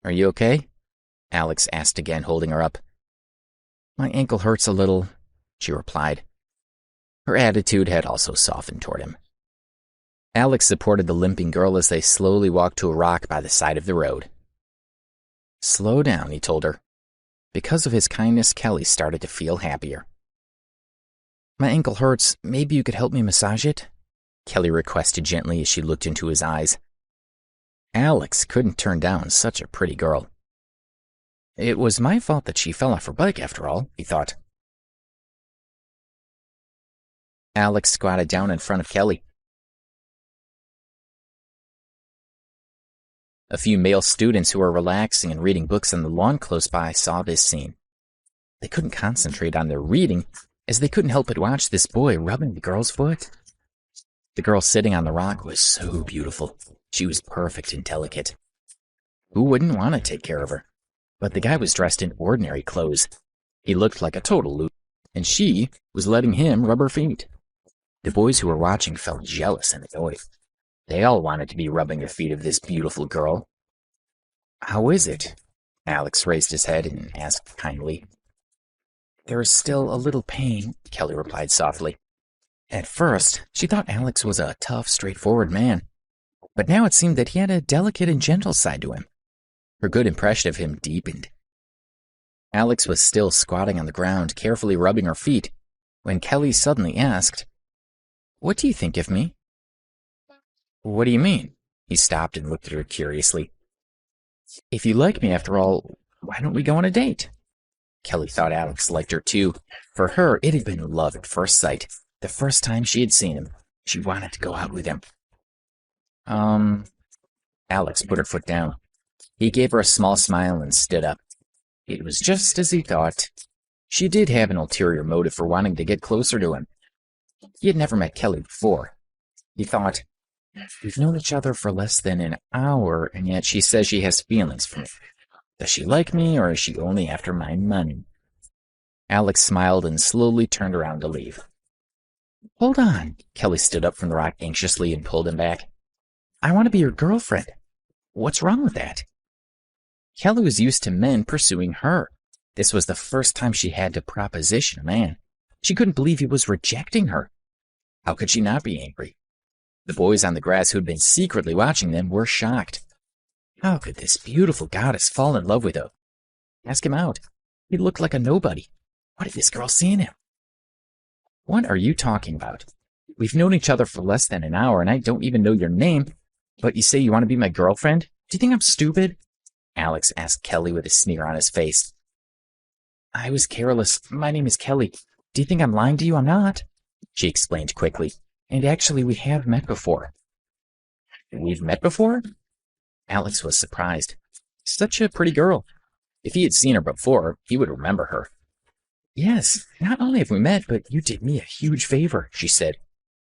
"Are you okay?" Alex asked again, holding her up. "My ankle hurts a little," she replied. Her attitude had also softened toward him. Alex supported the limping girl as they slowly walked to a rock by the side of the road. "Slow down," he told her. Because of his kindness, Kelly started to feel happier. "My ankle hurts. Maybe you could help me massage it?" Kelly requested gently as she looked into his eyes. Alex couldn't turn down such a pretty girl. It was my fault that she fell off her bike after all, he thought. Alex squatted down in front of Kelly. A few male students who were relaxing and reading books on the lawn close by saw this scene. They couldn't concentrate on their reading, as they couldn't help but watch this boy rubbing the girl's foot. The girl sitting on the rock was so beautiful. She was perfect and delicate. Who wouldn't want to take care of her? But the guy was dressed in ordinary clothes. He looked like a total loser, and she was letting him rub her feet. The boys who were watching felt jealous and annoyed. They all wanted to be rubbing the feet of this beautiful girl. "How is it?" Alex raised his head and asked kindly. "There is still a little pain," Kelly replied softly. At first, she thought Alex was a tough, straightforward man, but now it seemed that he had a delicate and gentle side to him. Her good impression of him deepened. Alex was still squatting on the ground, carefully rubbing her feet, when Kelly suddenly asked, "What do you think of me?" "What do you mean?" He stopped and looked at her curiously. "If you like me after all, why don't we go on a date?" Kelly thought Alex liked her too. For her, it had been love at first sight. The first time she had seen him, she wanted to go out with him. Alex put her foot down. He gave her a small smile and stood up. It was just as he thought. She did have an ulterior motive for wanting to get closer to him. He had never met Kelly before. He thought, we've known each other for less than an hour, and yet she says she has feelings for me. Does she like me, or is she only after my money? Alex smiled and slowly turned around to leave. Hold on. Kelly stood up from the rock anxiously and pulled him back. I want to be your girlfriend. What's wrong with that? Kelly was used to men pursuing her. This was the first time she had to proposition a man. She couldn't believe he was rejecting her. How could she not be angry? The boys on the grass who had been secretly watching them were shocked. How could this beautiful goddess fall in love with her? Ask him out. He looked like a nobody. What did this girl see in him? What are you talking about? We've known each other for less than an hour, and I don't even know your name, but you say you want to be my girlfriend? Do you think I'm stupid? Alex asked Kelly with a sneer on his face. I was careless. My name is Kelly. Do you think I'm lying to you? I'm not, she explained quickly. And actually, we have met before. We've met before? Alex was surprised. Such a pretty girl. If he had seen her before, he would remember her. Yes, not only have we met, but you did me a huge favor, she said,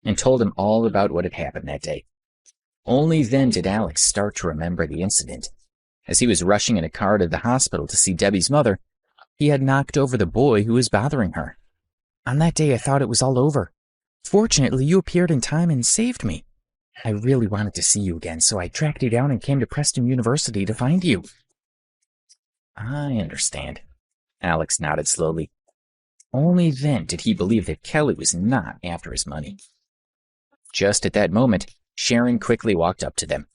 and told him all about what had happened that day. Only then did Alex start to remember the incident. As he was rushing in a car to the hospital to see Debbie's mother, he had knocked over the boy who was bothering her. On that day, I thought it was all over. Fortunately, you appeared in time and saved me. I really wanted to see you again, so I tracked you down and came to Preston University to find you. I understand. Alex nodded slowly. Only then did he believe that Kelly was not after his money. Just at that moment, Sharon quickly walked up to them.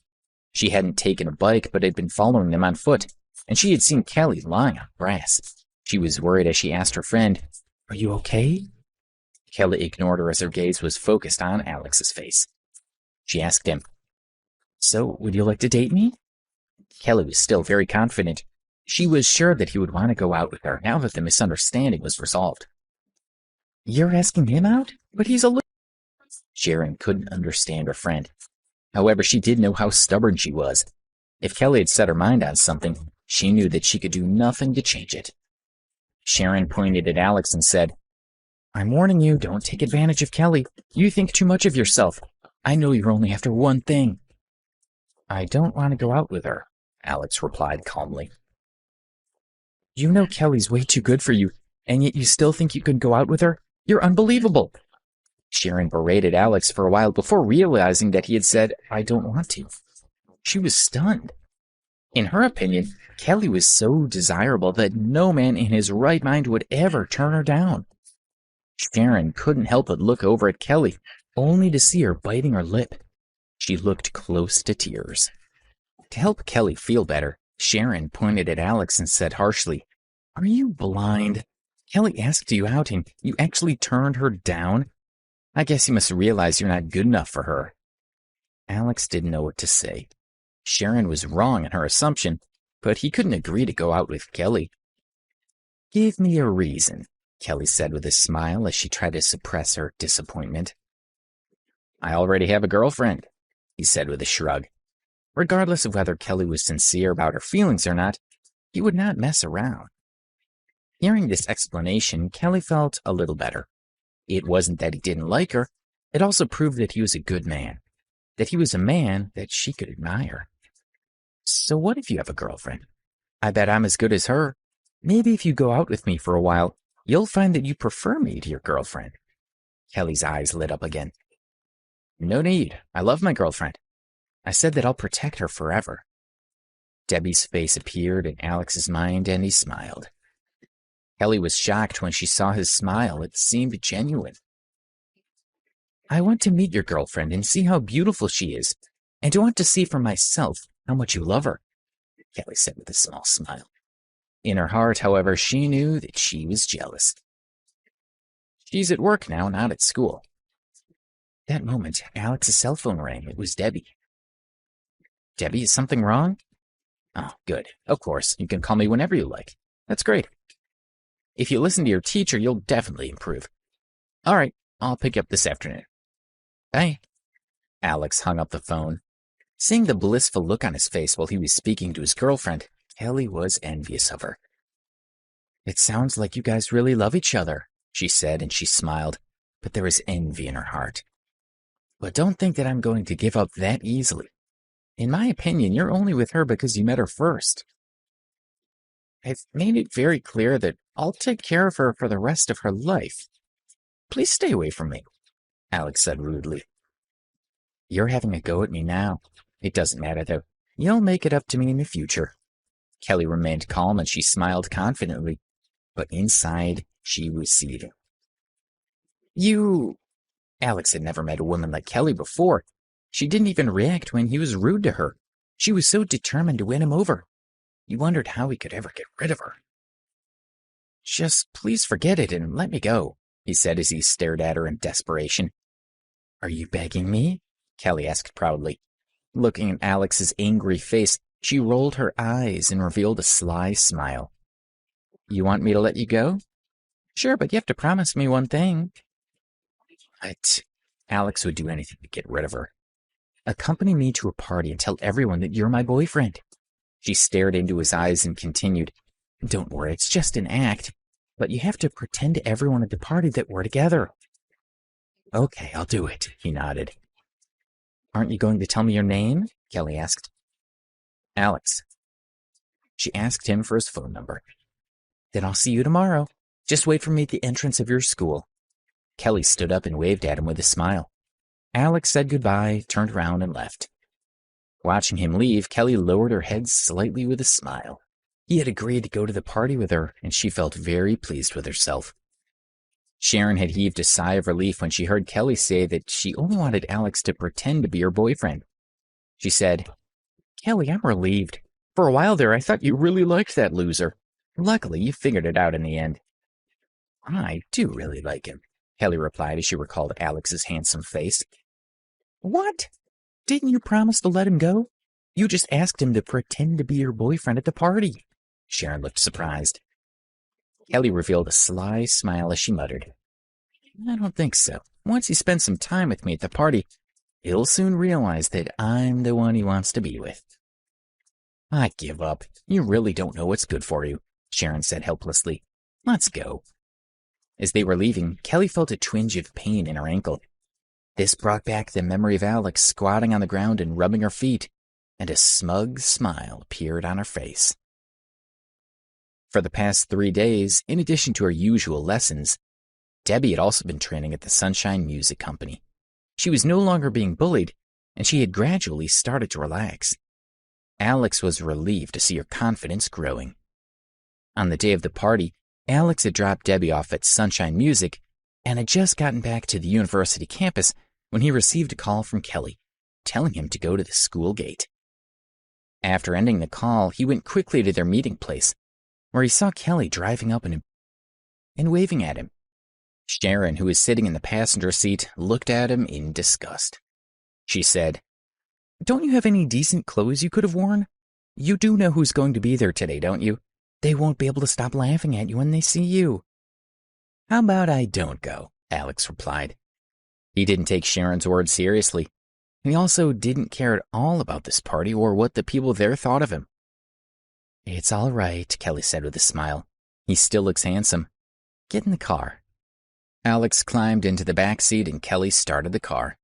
She hadn't taken a bike, but had been following them on foot, and she had seen Kelly lying on grass. She was worried as she asked her friend, Are you okay? Kelly ignored her as her gaze was focused on Alex's face. She asked him, So, would you like to date me? Kelly was still very confident. She was sure that he would want to go out with her now that the misunderstanding was resolved. You're asking him out? But he's a loser. Sharon couldn't understand her friend. However, she did know how stubborn she was. If Kelly had set her mind on something, she knew that she could do nothing to change it. Sharon pointed at Alex and said, I'm warning you, don't take advantage of Kelly. You think too much of yourself. I know you're only after one thing. I don't want to go out with her, Alex replied calmly. You know Kelly's way too good for you, and yet you still think you can go out with her? You're unbelievable. Sharon berated Alex for a while before realizing that he had said, I don't want to. She was stunned. In her opinion, Kelly was so desirable that no man in his right mind would ever turn her down. Sharon couldn't help but look over at Kelly, only to see her biting her lip. She looked close to tears. To help Kelly feel better, Sharon pointed at Alex and said harshly, Are you blind? Kelly asked you out and you actually turned her down? I guess you must realize you're not good enough for her. Alex didn't know what to say. Sharon was wrong in her assumption, but he couldn't agree to go out with Kelly. Give me a reason, Kelly said with a smile as she tried to suppress her disappointment. I already have a girlfriend, he said with a shrug. Regardless of whether Kelly was sincere about her feelings or not, he would not mess around. Hearing this explanation, Kelly felt a little better. It wasn't that he didn't like her, it also proved that he was a good man, that he was a man that she could admire. So what if you have a girlfriend? I bet I'm as good as her. Maybe if you go out with me for a while, you'll find that you prefer me to your girlfriend. Kelly's eyes lit up again. No need. I love my girlfriend. I said that I'll protect her forever. Debbie's face appeared in Alex's mind, and he smiled. Kelly was shocked when she saw his smile. It seemed genuine. I want to meet your girlfriend and see how beautiful she is, and I want to see for myself how much you love her, Kelly said with a small smile. In her heart, however, she knew that she was jealous. She's at work now, not at school. That moment, Alex's cell phone rang. It was Debbie. Debbie, is something wrong? Oh, good. Of course, you can call me whenever you like. That's great. If you listen to your teacher, you'll definitely improve. All right, I'll pick you up this afternoon. Bye. Alex hung up the phone. Seeing the blissful look on his face while he was speaking to his girlfriend, Kelly was envious of her. It sounds like you guys really love each other, she said, and she smiled, but there was envy in her heart. But don't think that I'm going to give up that easily. In my opinion, you're only with her because you met her first. I've made it very clear that I'll take care of her for the rest of her life. Please stay away from me, Alex said rudely. You're having a go at me now. It doesn't matter, though. You'll make it up to me in the future. Kelly remained calm, and she smiled confidently, but inside she was seething. Alex had never met a woman like Kelly before. She didn't even react when he was rude to her. She was so determined to win him over. He wondered how he could ever get rid of her. Just please forget it and let me go, he said as he stared at her in desperation. Are you begging me? Kelly asked proudly. Looking at Alex's angry face, she rolled her eyes and revealed a sly smile. You want me to let you go? Sure, but you have to promise me one thing. What? Alex would do anything to get rid of her. Accompany me to a party and tell everyone that you're my boyfriend. She stared into his eyes and continued, Don't worry, it's just an act, but you have to pretend to everyone at the party that we're together. Okay, I'll do it, he nodded. Aren't you going to tell me your name? Kelly asked. Alex. She asked him for his phone number. Then I'll see you tomorrow. Just wait for me at the entrance of your school. Kelly stood up and waved at him with a smile. Alex said goodbye, turned around, and left. Watching him leave, Kelly lowered her head slightly with a smile. He had agreed to go to the party with her, and she felt very pleased with herself. Sharon had heaved a sigh of relief when she heard Kelly say that she only wanted Alex to pretend to be her boyfriend. She said, Kelly, I'm relieved. For a while there, I thought you really liked that loser. Luckily, you figured it out in the end. I do really like him, Kelly replied as she recalled Alex's handsome face. What? Didn't you promise to let him go? You just asked him to pretend to be your boyfriend at the party. Sharon looked surprised. Kelly revealed a sly smile as she muttered, I don't think so. Once he spends some time with me at the party, he'll soon realize that I'm the one he wants to be with. I give up. You really don't know what's good for you, Sharon said helplessly. Let's go. As they were leaving, Kelly felt a twinge of pain in her ankle. This brought back the memory of Alex squatting on the ground and rubbing her feet, and a smug smile appeared on her face. For the past 3 days, in addition to her usual lessons, Debbie had also been training at the Sunshine Music Company. She was no longer being bullied, and she had gradually started to relax. Alex was relieved to see her confidence growing. On the day of the party, Alex had dropped Debbie off at Sunshine Music and had just gotten back to the university campus when he received a call from Kelly, telling him to go to the school gate. After ending the call, he went quickly to their meeting place, where he saw Kelly driving up and waving at him. Sharon, who was sitting in the passenger seat, looked at him in disgust. She said, Don't you have any decent clothes you could have worn? You do know who's going to be there today, don't you? They won't be able to stop laughing at you when they see you. How about I don't go? Alex replied. He didn't take Sharon's words seriously. He also didn't care at all about this party or what the people there thought of him. It's all right, Kelly said with a smile. He still looks handsome. Get in the car. Alex climbed into the back seat and Kelly started the car.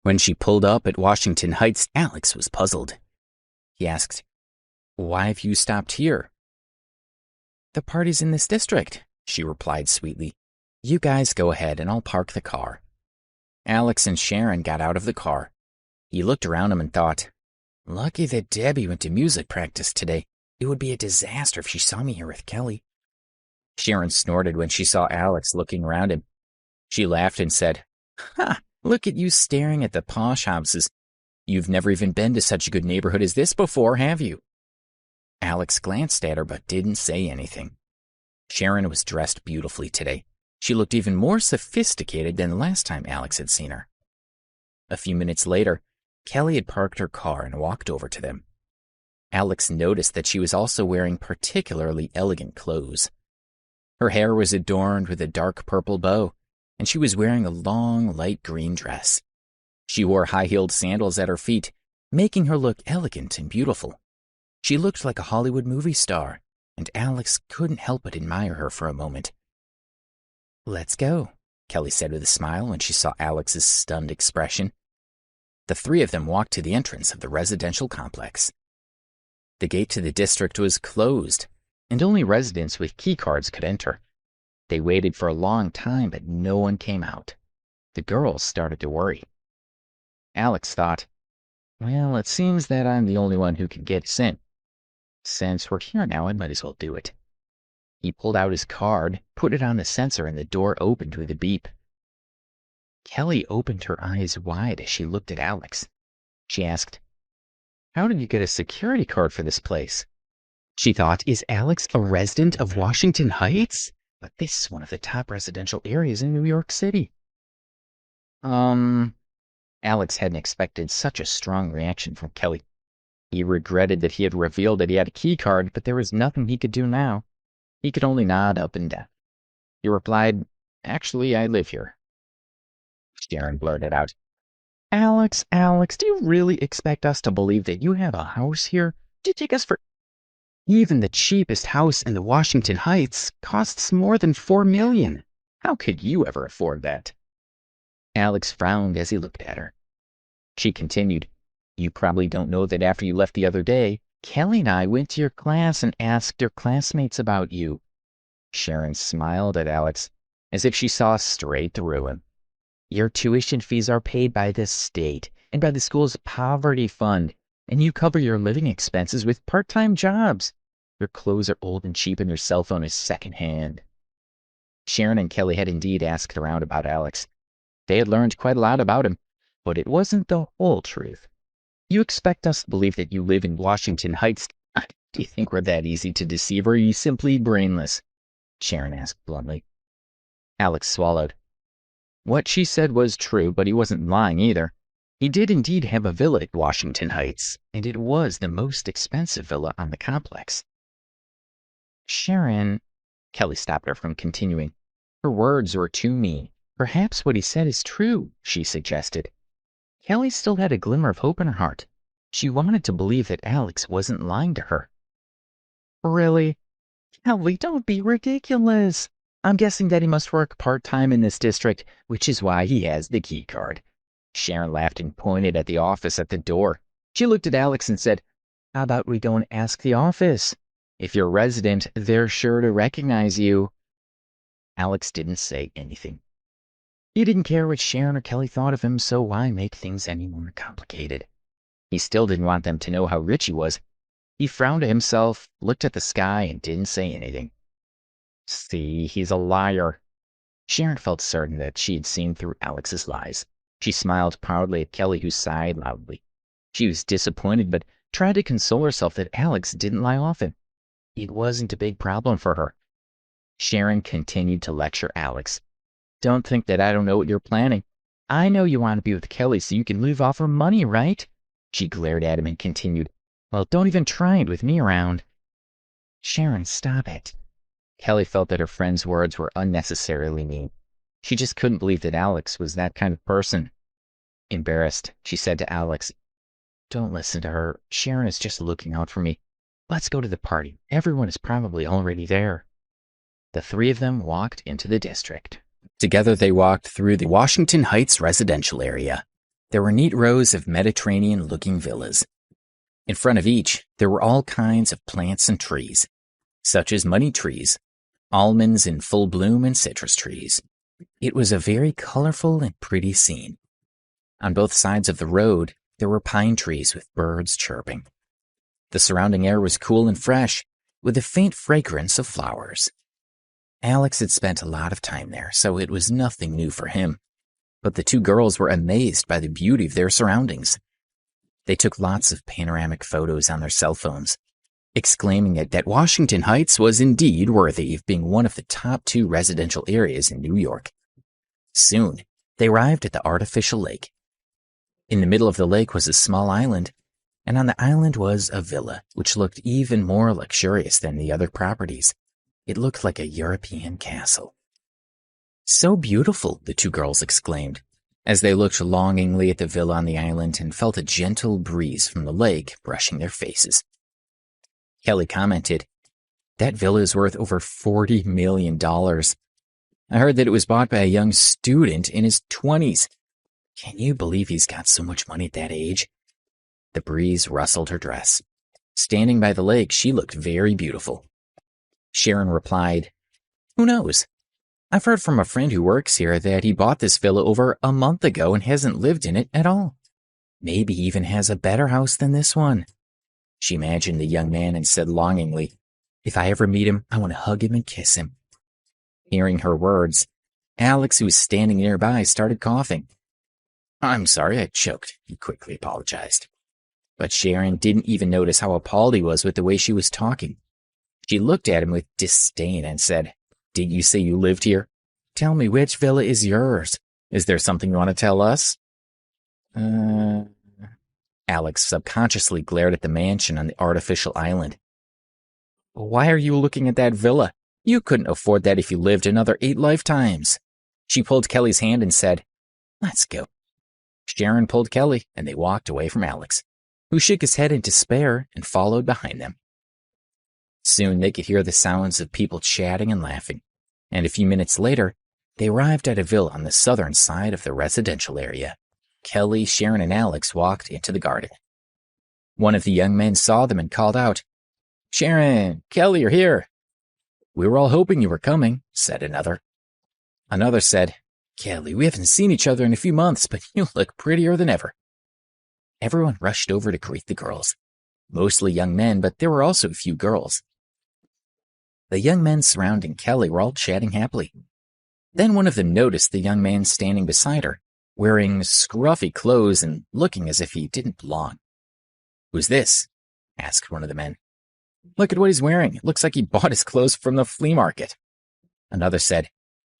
When she pulled up at Washington Heights, Alex was puzzled. He asked, Why have you stopped here? "The party's in this district," she replied sweetly. "You guys go ahead and I'll park the car." Alex and Sharon got out of the car. He looked around him and thought, "Lucky that Debbie went to music practice today. It would be a disaster if she saw me here with Kelly." Sharon snorted when she saw Alex looking around him. She laughed and said, "Ha! Look at you staring at the posh houses. You've never even been to such a good neighborhood as this before, have you?" Alex glanced at her but didn't say anything. Sharon was dressed beautifully today. She looked even more sophisticated than the last time Alex had seen her. A few minutes later, Kelly had parked her car and walked over to them. Alex noticed that she was also wearing particularly elegant clothes. Her hair was adorned with a dark purple bow, and she was wearing a long, light green dress. She wore high-heeled sandals at her feet, making her look elegant and beautiful. She looked like a Hollywood movie star, and Alex couldn't help but admire her for a moment. "Let's go," Kelly said with a smile when she saw Alex's stunned expression. The three of them walked to the entrance of the residential complex. The gate to the district was closed, and only residents with key cards could enter. They waited for a long time, but no one came out. The girls started to worry. Alex thought, "Well, it seems that I'm the only one who can get us in. Since we're here now, I might as well do it." He pulled out his card, put it on the sensor, and the door opened with a beep. Kelly opened her eyes wide as she looked at Alex. She asked, "How did you get a security card for this place?" She thought, is Alex a resident of Washington Heights? But this is one of the top residential areas in New York City. Alex hadn't expected such a strong reaction from Kelly. He regretted that he had revealed that he had a key card, but there was nothing he could do now. He could only nod up and down. He replied, "Actually, I live here." Sharon blurted out, Alex, do you really expect us to believe that you have a house here? Do you take us for..." "Even the cheapest house in the Washington Heights costs more than $4 million. How could you ever afford that?" Alex frowned as he looked at her. She continued, "You probably don't know that after you left the other day, Kelly and I went to your class and asked your classmates about you." Sharon smiled at Alex as if she saw straight through him. "Your tuition fees are paid by the state and by the school's poverty fund, and you cover your living expenses with part-time jobs. Your clothes are old and cheap, and your cell phone is secondhand." Sharon and Kelly had indeed asked around about Alex. They had learned quite a lot about him, but it wasn't the whole truth. "You expect us to believe that you live in Washington Heights? Do you think we're that easy to deceive, or are you simply brainless?" Sharon asked bluntly. Alex swallowed. What she said was true, but he wasn't lying either. He did indeed have a villa at Washington Heights, and it was the most expensive villa on the complex. "Sharon," Kelly stopped her from continuing. Her words were too mean. "Perhaps what he said is true," she suggested. Kelly still had a glimmer of hope in her heart. She wanted to believe that Alex wasn't lying to her. "Really? Kelly, don't be ridiculous. I'm guessing that he must work part-time in this district, which is why he has the key card." Sharon laughed and pointed at the office at the door. She looked at Alex and said, "How about we go and ask the office? If you're a resident, they're sure to recognize you." Alex didn't say anything. He didn't care what Sharon or Kelly thought of him, so why make things any more complicated? He still didn't want them to know how rich he was. He frowned at himself, looked at the sky, and didn't say anything. See, he's a liar. Sharon felt certain that she had seen through Alex's lies. She smiled proudly at Kelly, who sighed loudly. She was disappointed, but tried to console herself that Alex didn't lie often. It wasn't a big problem for her. Sharon continued to lecture Alex. "Don't think that I don't know what you're planning. I know you want to be with Kelly so you can live off her money, right?" She glared at him and continued, "Well, don't even try it with me around." "Sharon, stop it." Kelly felt that her friend's words were unnecessarily mean. She just couldn't believe that Alex was that kind of person. Embarrassed, she said to Alex, "Don't listen to her. Sharon is just looking out for me. Let's go to the party. Everyone is probably already there." The three of them walked into the district. Together they walked through the Washington Heights residential area. There were neat rows of Mediterranean-looking villas. In front of each, there were all kinds of plants and trees. such as money trees, almonds in full bloom, and citrus trees. It was a very colorful and pretty scene. On both sides of the road, there were pine trees with birds chirping. The surrounding air was cool and fresh, with a faint fragrance of flowers. Alex had spent a lot of time there, so it was nothing new for him. But the two girls were amazed by the beauty of their surroundings. They took lots of panoramic photos on their cell phones, exclaiming that Washington Heights was indeed worthy of being one of the top 2 residential areas in New York. Soon, they arrived at the artificial lake. In the middle of the lake was a small island, and on the island was a villa, which looked even more luxurious than the other properties. It looked like a European castle. "So beautiful," the two girls exclaimed, as they looked longingly at the villa on the island and felt a gentle breeze from the lake brushing their faces. Kelly commented, "That villa is worth over $40 million. I heard that it was bought by a young student in his 20s. Can you believe he's got so much money at that age?" The breeze rustled her dress. Standing by the lake, she looked very beautiful. Sharon replied, "Who knows? I've heard from a friend who works here that he bought this villa over a month ago and hasn't lived in it at all. Maybe he even has a better house than this one." She imagined the young man and said longingly, "If I ever meet him, I want to hug him and kiss him." Hearing her words, Alex, who was standing nearby, started coughing. "I'm sorry, I choked," he quickly apologized. But Sharon didn't even notice how appalled he was with the way she was talking. She looked at him with disdain and said, "Did you say you lived here? Tell me, which villa is yours? Is there something you want to tell us?" Alex subconsciously glared at the mansion on the artificial island. "Why are you looking at that villa? You couldn't afford that if you lived another 8 lifetimes." She pulled Kelly's hand and said, "Let's go." Sharon pulled Kelly, and they walked away from Alex, who shook his head in despair and followed behind them. Soon they could hear the sounds of people chatting and laughing, and a few minutes later, they arrived at a villa on the southern side of the residential area. Kelly, Sharon, and Alex walked into the garden. One of the young men saw them and called out, "Sharon, Kelly, you're here." "We were all hoping you were coming," said another. Another said, "Kelly, we haven't seen each other in a few months, but you look prettier than ever." Everyone rushed over to greet the girls, mostly young men, but there were also a few girls. The young men surrounding Kelly were all chatting happily. Then one of them noticed the young man standing beside her, wearing scruffy clothes and looking as if he didn't belong. "Who's this?" asked one of the men. "Look at what he's wearing. It looks like he bought his clothes from the flea market." Another said,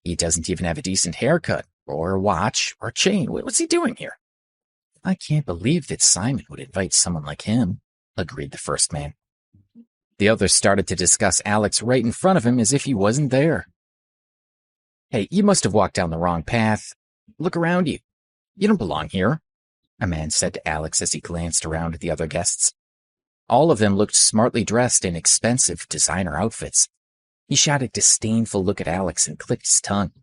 "He doesn't even have a decent haircut, or a watch, or a chain. What's he doing here?" "I can't believe that Simon would invite someone like him," agreed the first man. The others started to discuss Alex right in front of him as if he wasn't there. "Hey, you must have walked down the wrong path. Look around you. You don't belong here," a man said to Alex as he glanced around at the other guests. All of them looked smartly dressed in expensive designer outfits. He shot a disdainful look at Alex and clicked his tongue.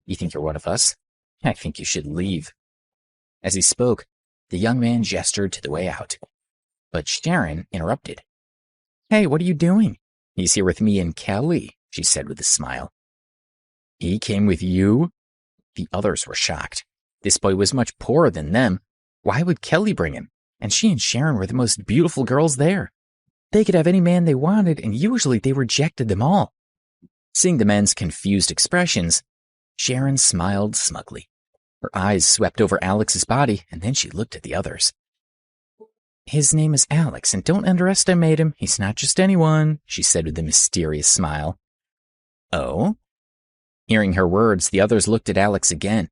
"You think you're one of us? I think you should leave." As he spoke, the young man gestured to the way out. But Sharon interrupted. "Hey, what are you doing?" "He's here with me and Kelly," she said with a smile. "He came with you?" The others were shocked. This boy was much poorer than them. Why would Kelly bring him? And she and Sharon were the most beautiful girls there. They could have any man they wanted, and usually they rejected them all. Seeing the men's confused expressions, Sharon smiled smugly. Her eyes swept over Alex's body, and then she looked at the others. "His name is Alex, and don't underestimate him. He's not just anyone," she said with a mysterious smile. "Oh?" Hearing her words, the others looked at Alex again.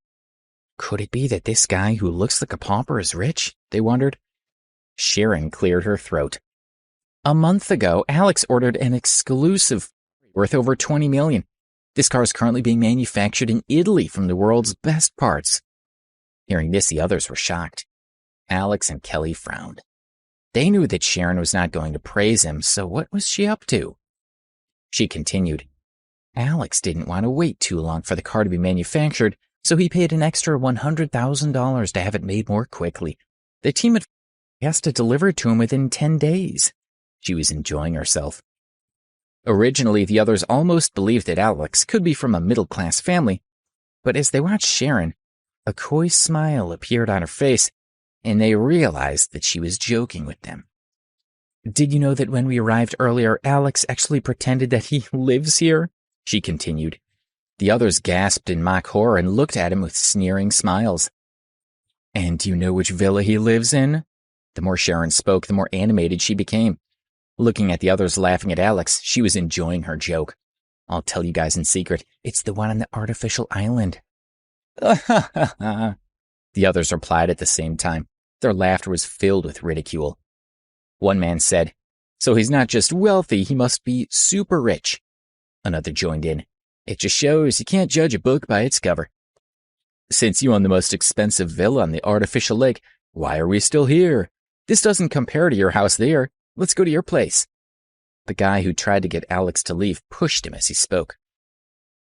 Could it be that this guy who looks like a pauper is rich? They wondered. Sharon cleared her throat. "A month ago, Alex ordered an exclusive worth over $20 million. This car is currently being manufactured in Italy from the world's best parts." Hearing this, the others were shocked. Alex and Kelly frowned. They knew that Sharon was not going to praise him, so what was she up to? She continued. Alex didn't want to wait too long for the car to be manufactured, so he paid an extra $100,000 to have it made more quickly. The team has to deliver it to him within 10 days. She was enjoying herself. Originally, the others almost believed that Alex could be from a middle-class family, but as they watched Sharon, a coy smile appeared on her face, and they realized that she was joking with them. "Did you know that when we arrived earlier, Alex actually pretended that he lives here?" she continued. The others gasped in mock horror and looked at him with sneering smiles. "And do you know which villa he lives in?" The more Sharon spoke, the more animated she became. Looking at the others laughing at Alex, she was enjoying her joke. "I'll tell you guys in secret, it's the one on the artificial island." The others replied at the same time. Their laughter was filled with ridicule. One man said, "So he's not just wealthy, he must be super rich." Another joined in. "It just shows you can't judge a book by its cover." "Since you own the most expensive villa on the artificial lake, why are we still here? This doesn't compare to your house there. Let's go to your place." The guy who tried to get Alex to leave pushed him as he spoke.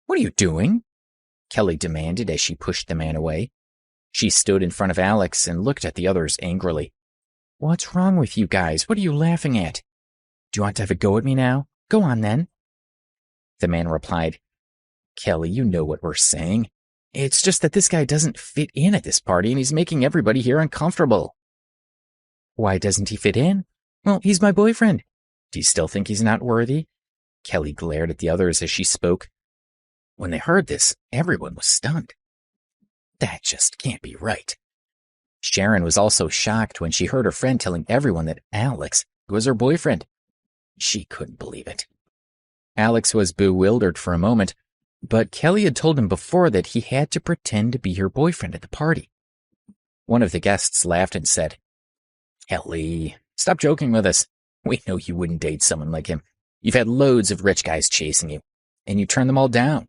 "What are you doing?" Kelly demanded as she pushed the man away. She stood in front of Alex and looked at the others angrily. "What's wrong with you guys? What are you laughing at? Do you want to have a go at me now? Go on then." The man replied, "Kelly, you know what we're saying. It's just that this guy doesn't fit in at this party and he's making everybody here uncomfortable." "Why doesn't he fit in?" "Well, he's my boyfriend." "Do you still think he's not worthy?" Kelly glared at the others as she spoke. When they heard this, everyone was stunned. That just can't be right. Sharon was also shocked when she heard her friend telling everyone that Alex was her boyfriend. She couldn't believe it. Alex was bewildered for a moment, but Kelly had told him before that he had to pretend to be her boyfriend at the party. One of the guests laughed and said, "Kelly, stop joking with us. We know you wouldn't date someone like him. You've had loads of rich guys chasing you, and you turned them all down."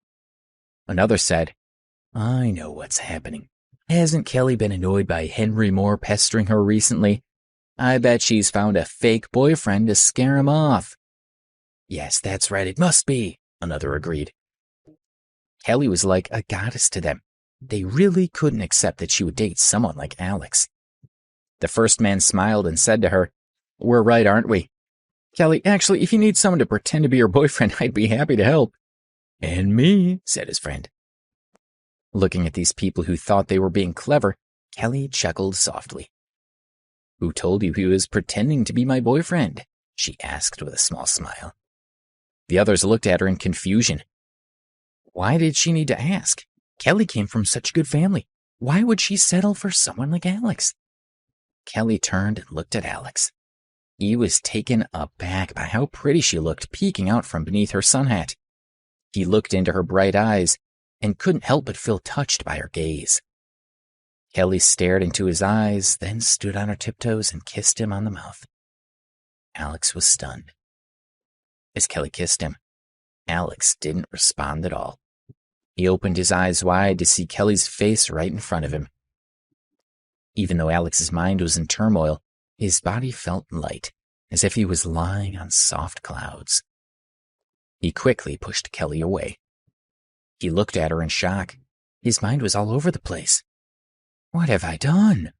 Another said, "I know what's happening. Hasn't Kelly been annoyed by Henry Moore pestering her recently? I bet she's found a fake boyfriend to scare him off." "Yes, that's right, it must be," another agreed. Kelly was like a goddess to them. They really couldn't accept that she would date someone like Alex. The first man smiled and said to her, "We're right, aren't we?" "Kelly, actually, if you need someone to pretend to be your boyfriend, I'd be happy to help." "And me," said his friend. Looking at these people who thought they were being clever, Kelly chuckled softly. "Who told you he was pretending to be my boyfriend?" she asked with a small smile. The others looked at her in confusion. Why did she need to ask? Kelly came from such a good family. Why would she settle for someone like Alex? Kelly turned and looked at Alex. He was taken aback by how pretty she looked peeking out from beneath her sun hat. He looked into her bright eyes and couldn't help but feel touched by her gaze. Kelly stared into his eyes, then stood on her tiptoes and kissed him on the mouth. Alex was stunned. As Kelly kissed him, Alex didn't respond at all. He opened his eyes wide to see Kelly's face right in front of him. Even though Alex's mind was in turmoil, his body felt light, as if he was lying on soft clouds. He quickly pushed Kelly away. He looked at her in shock. His mind was all over the place. What have I done?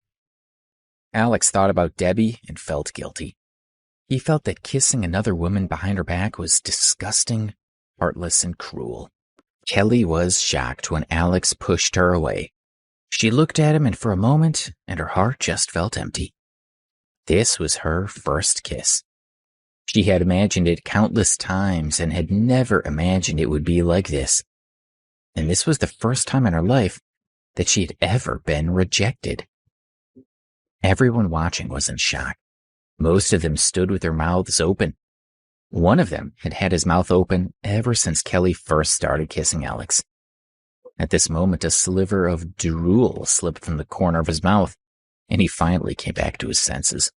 Alex thought about Debbie and felt guilty. He felt that kissing another woman behind her back was disgusting, heartless, and cruel. Kelly was shocked when Alex pushed her away. She looked at him, and for a moment, and her heart just felt empty. This was her first kiss. She had imagined it countless times and had never imagined it would be like this. And this was the first time in her life that she had ever been rejected. Everyone watching was in shock. Most of them stood with their mouths open. One of them had had his mouth open ever since Kelly first started kissing Alex. At this moment, a sliver of drool slipped from the corner of his mouth, and he finally came back to his senses.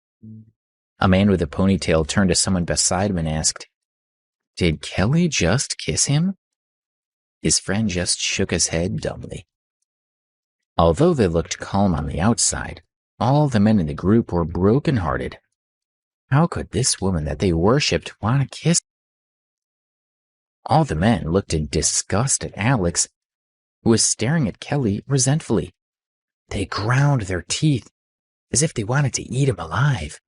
A man with a ponytail turned to someone beside him and asked, "Did Kelly just kiss him?" His friend just shook his head dumbly. Although they looked calm on the outside, all the men in the group were broken-hearted. How could this woman that they worshipped want to kiss? All the men looked in disgust at Alex, who was staring at Kelly resentfully. They ground their teeth as if they wanted to eat him alive.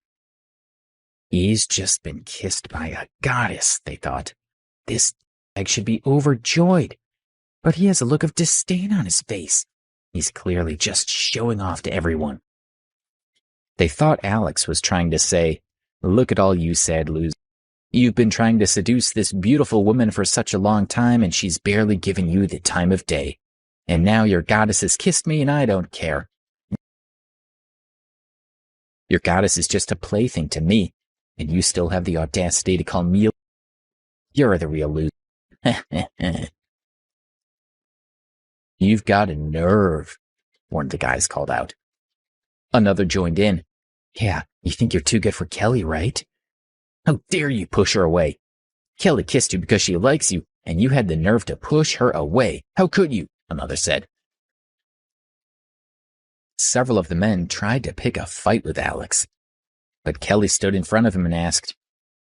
He's just been kissed by a goddess, they thought. This egg should be overjoyed, but he has a look of disdain on his face. He's clearly just showing off to everyone. They thought Alex was trying to say, "Look at all you sad losers. You've been trying to seduce this beautiful woman for such a long time, and she's barely given you the time of day. And now your goddess has kissed me, and I don't care. Your goddess is just a plaything to me, and you still have the audacity to call me. You're the real loser." "You've got a nerve," one of the guys called out. Another joined in. "Yeah, you think you're too good for Kelly, right? How dare you push her away? Kelly kissed you because she likes you, and you had the nerve to push her away. How could you?" another said. Several of the men tried to pick a fight with Alex, but Kelly stood in front of him and asked,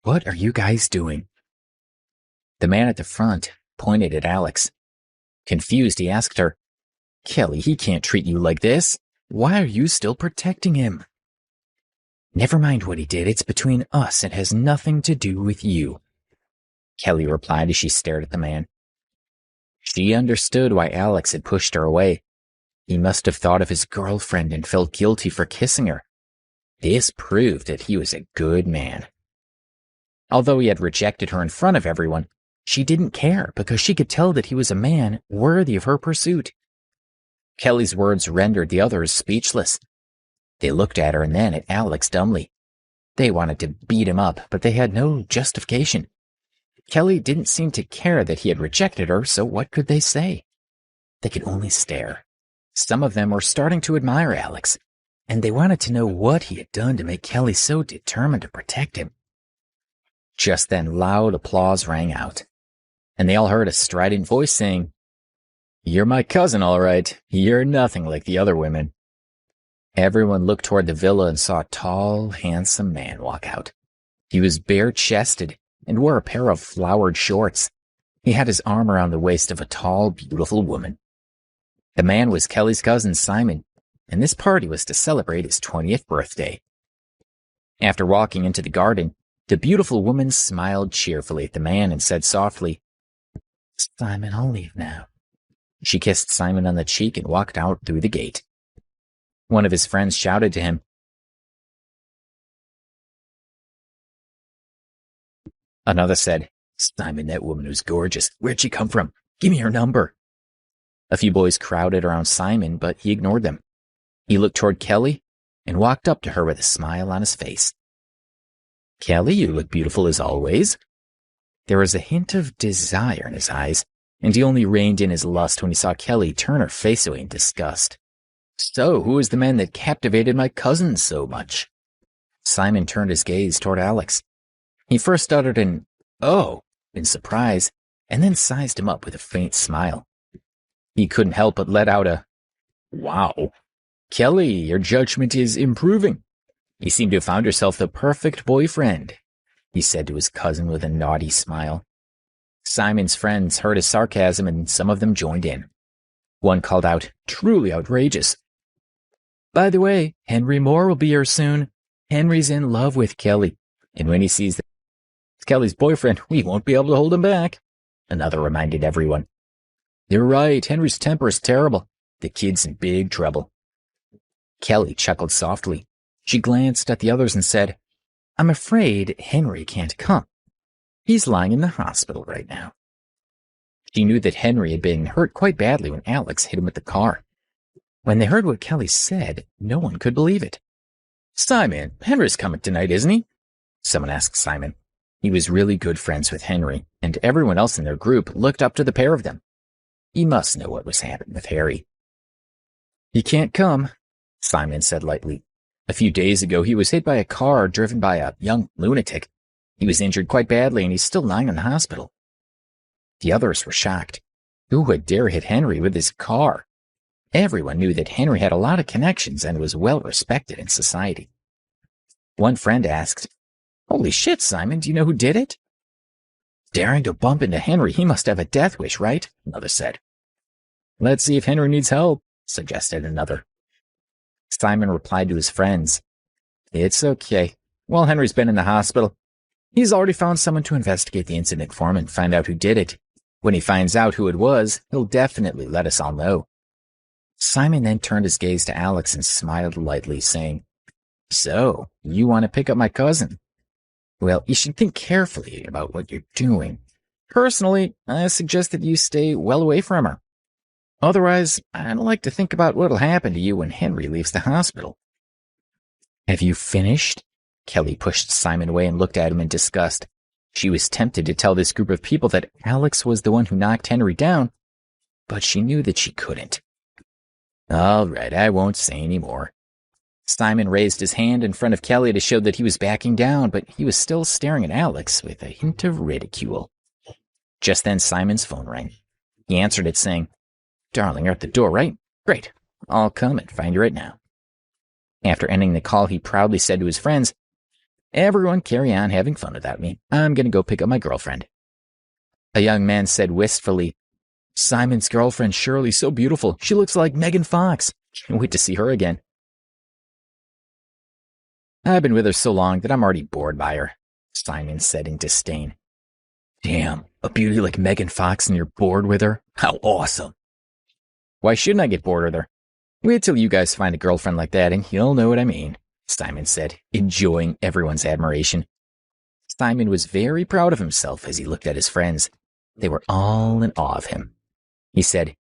"What are you guys doing?" The man at the front pointed at Alex. Confused, he asked her, "Kelly, he can't treat you like this. Why are you still protecting him?" "Never mind what he did. It's between us. It has nothing to do with you," Kelly replied as she stared at the man. She understood why Alex had pushed her away. He must have thought of his girlfriend and felt guilty for kissing her. This proved that he was a good man. Although he had rejected her in front of everyone, she didn't care because she could tell that he was a man worthy of her pursuit. Kelly's words rendered the others speechless. They looked at her and then at Alex dumbly. They wanted to beat him up, but they had no justification. Kelly didn't seem to care that he had rejected her, so what could they say? They could only stare. Some of them were starting to admire Alex, and they wanted to know what he had done to make Kelly so determined to protect him. Just then, loud applause rang out, and they all heard a strident voice saying, "You're my cousin, all right. You're nothing like the other women." Everyone looked toward the villa and saw a tall, handsome man walk out. He was bare-chested and wore a pair of flowered shorts. He had his arm around the waist of a tall, beautiful woman. The man was Kelly's cousin, Simon, and this party was to celebrate his 20th birthday. After walking into the garden, the beautiful woman smiled cheerfully at the man and said softly, "Simon, I'll leave now." She kissed Simon on the cheek and walked out through the gate. One of his friends shouted to him. Another said, "Simon, that woman was gorgeous. Where'd she come from? Give me her number." A few boys crowded around Simon, but he ignored them. He looked toward Kelly and walked up to her with a smile on his face. "Kelly, you look beautiful as always." There was a hint of desire in his eyes, and he only reined in his lust when he saw Kelly turn her face away in disgust. "So, who is the man that captivated my cousin so much?" Simon turned his gaze toward Alex. He first uttered an "oh" in surprise, and then sized him up with a faint smile. He couldn't help but let out a "wow." "Kelly, your judgment is improving. You seem to have found yourself the perfect boyfriend," he said to his cousin with a naughty smile. Simon's friends heard his sarcasm, and some of them joined in. One called out, "Truly outrageous." "By the way, Henry Moore will be here soon. Henry's in love with Kelly, and when he sees that it's Kelly's boyfriend, we won't be able to hold him back," another reminded everyone. "You're right, Henry's temper is terrible. The kid's in big trouble." Kelly chuckled softly. She glanced at the others and said, "I'm afraid Henry can't come. He's lying in the hospital right now." She knew that Henry had been hurt quite badly when Alex hit him with the car. When they heard what Kelly said, no one could believe it. "Simon, Henry's coming tonight, isn't he?" someone asked Simon. He was really good friends with Henry, and everyone else in their group looked up to the pair of them. He must know what was happening with Harry. "He can't come," Simon said lightly. "A few days ago, he was hit by a car driven by a young lunatic. He was injured quite badly, and he's still lying in the hospital." The others were shocked. Who would dare hit Henry with his car? Everyone knew that Henry had a lot of connections and was well respected in society. One friend asked, "Holy shit, Simon, do you know who did it?" "Daring to bump into Henry, he must have a death wish, right?" another said. "Let's see if Henry needs help," suggested another. Simon replied to his friends, "It's okay. Well, Henry's been in the hospital. He's already found someone to investigate the incident for him and find out who did it. When he finds out who it was, he'll definitely let us all know. Simon then turned his gaze to Alex and smiled lightly, saying, "So, you want to pick up my cousin? Well, you should think carefully about what you're doing. Personally, I suggest that you stay well away from her. Otherwise, I'd like to think about what'll happen to you when Henry leaves the hospital." "Have you finished?" Kelly pushed Simon away and looked at him in disgust. She was tempted to tell this group of people that Alex was the one who knocked Henry down, but she knew that she couldn't. "All right, I won't say any more." Simon raised his hand in front of Kelly to show that he was backing down, but he was still staring at Alex with a hint of ridicule. Just then Simon's phone rang. He answered it saying, "Darling, you're at the door, right? Great. I'll come and find you right now." After ending the call, he proudly said to his friends, "Everyone carry on having fun without me. I'm going to go pick up my girlfriend." A young man said wistfully, "Simon's girlfriend Shirley's so beautiful. She looks like Megan Fox. Can't wait to see her again." "I've been with her so long that I'm already bored by her," Simon said in disdain. "Damn, a beauty like Megan Fox and you're bored with her? How awesome." "Why shouldn't I get bored with her? Wait till you guys find a girlfriend like that and you'll know what I mean," Simon said, enjoying everyone's admiration. Simon was very proud of himself as he looked at his friends. They were all in awe of him. He said,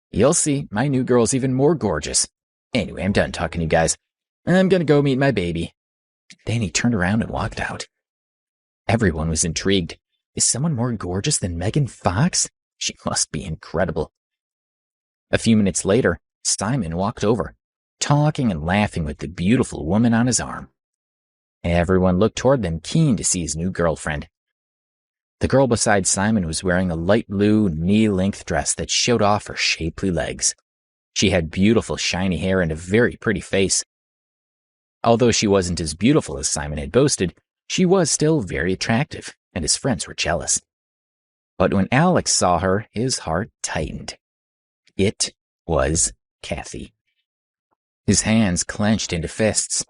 "You'll see, my new girl's even more gorgeous. Anyway, I'm done talking to you guys. I'm going to go meet my baby." Then he turned around and walked out. Everyone was intrigued. Is someone more gorgeous than Megan Fox? She must be incredible. A few minutes later, Simon walked over, talking and laughing with the beautiful woman on his arm. Everyone looked toward them, keen to see his new girlfriend. The girl beside Simon was wearing a light blue, knee-length dress that showed off her shapely legs. She had beautiful, shiny hair and a very pretty face. Although she wasn't as beautiful as Simon had boasted, she was still very attractive, and his friends were jealous. But when Alex saw her, his heart tightened. It was Cathy. His hands clenched into fists.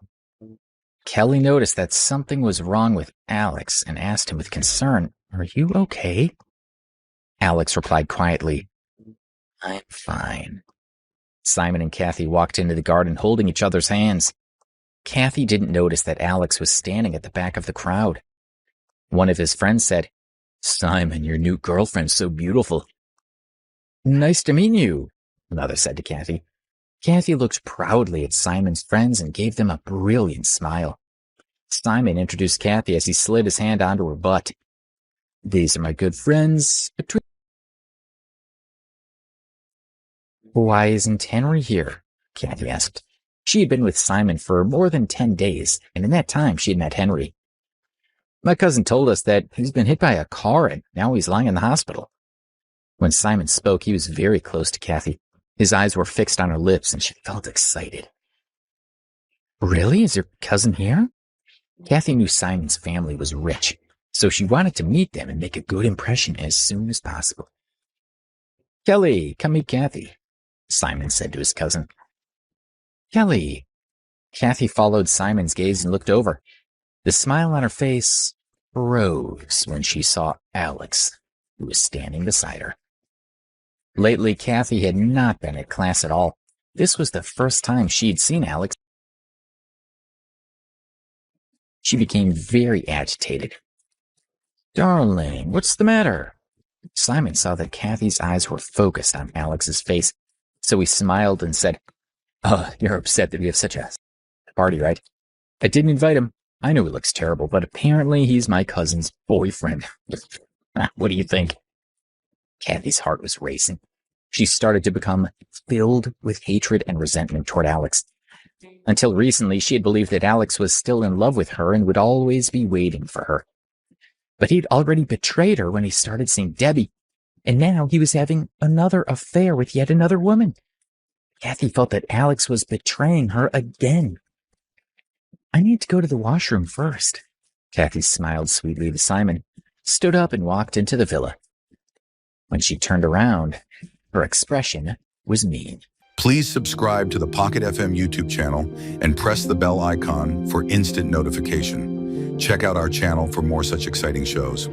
Kelly noticed that something was wrong with Alex and asked him with concern, "Are you okay?" Alex replied quietly, "I'm fine." Simon and Cathy walked into the garden holding each other's hands. Cathy didn't notice that Alex was standing at the back of the crowd. One of his friends said, "Simon, your new girlfriend's so beautiful." "Nice to meet you," another said to Cathy. Cathy looked proudly at Simon's friends and gave them a brilliant smile. Simon introduced Cathy as he slid his hand onto her butt. "These are my good friends. "Why isn't Henry here?" Cathy asked. She had been with Simon for more than 10 days, and in that time she had met Henry. "My cousin told us that he's been hit by a car and now he's lying in the hospital." When Simon spoke, he was very close to Cathy. His eyes were fixed on her lips, and she felt excited. "Really? Is your cousin here?" Cathy knew Simon's family was rich, so she wanted to meet them and make a good impression as soon as possible. "Kelly, come meet Cathy," Simon said to his cousin. "Kelly." Cathy followed Simon's gaze and looked over. The smile on her face froze when she saw Alex, who was standing beside her. Lately, Cathy had not been at class at all. This was the first time she'd seen Alex. She became very agitated. "Darling, what's the matter?" Simon saw that Cathy's eyes were focused on Alex's face, so he smiled and said, "Oh, you're upset that we have such a party, right? I didn't invite him. I know he looks terrible, but apparently he's my cousin's boyfriend. What do you think?" Cathy's heart was racing. She started to become filled with hatred and resentment toward Alex. Until recently, she had believed that Alex was still in love with her and would always be waiting for her. But he'd already betrayed her when he started seeing Debbie, and now he was having another affair with yet another woman. Cathy felt that Alex was betraying her again. "I need to go to the washroom first." Cathy smiled sweetly to Simon, stood up and walked into the villa. When she turned around, her expression was mean. Please subscribe to the Pocket FM YouTube channel and press the bell icon for instant notification. Check out our channel for more such exciting shows.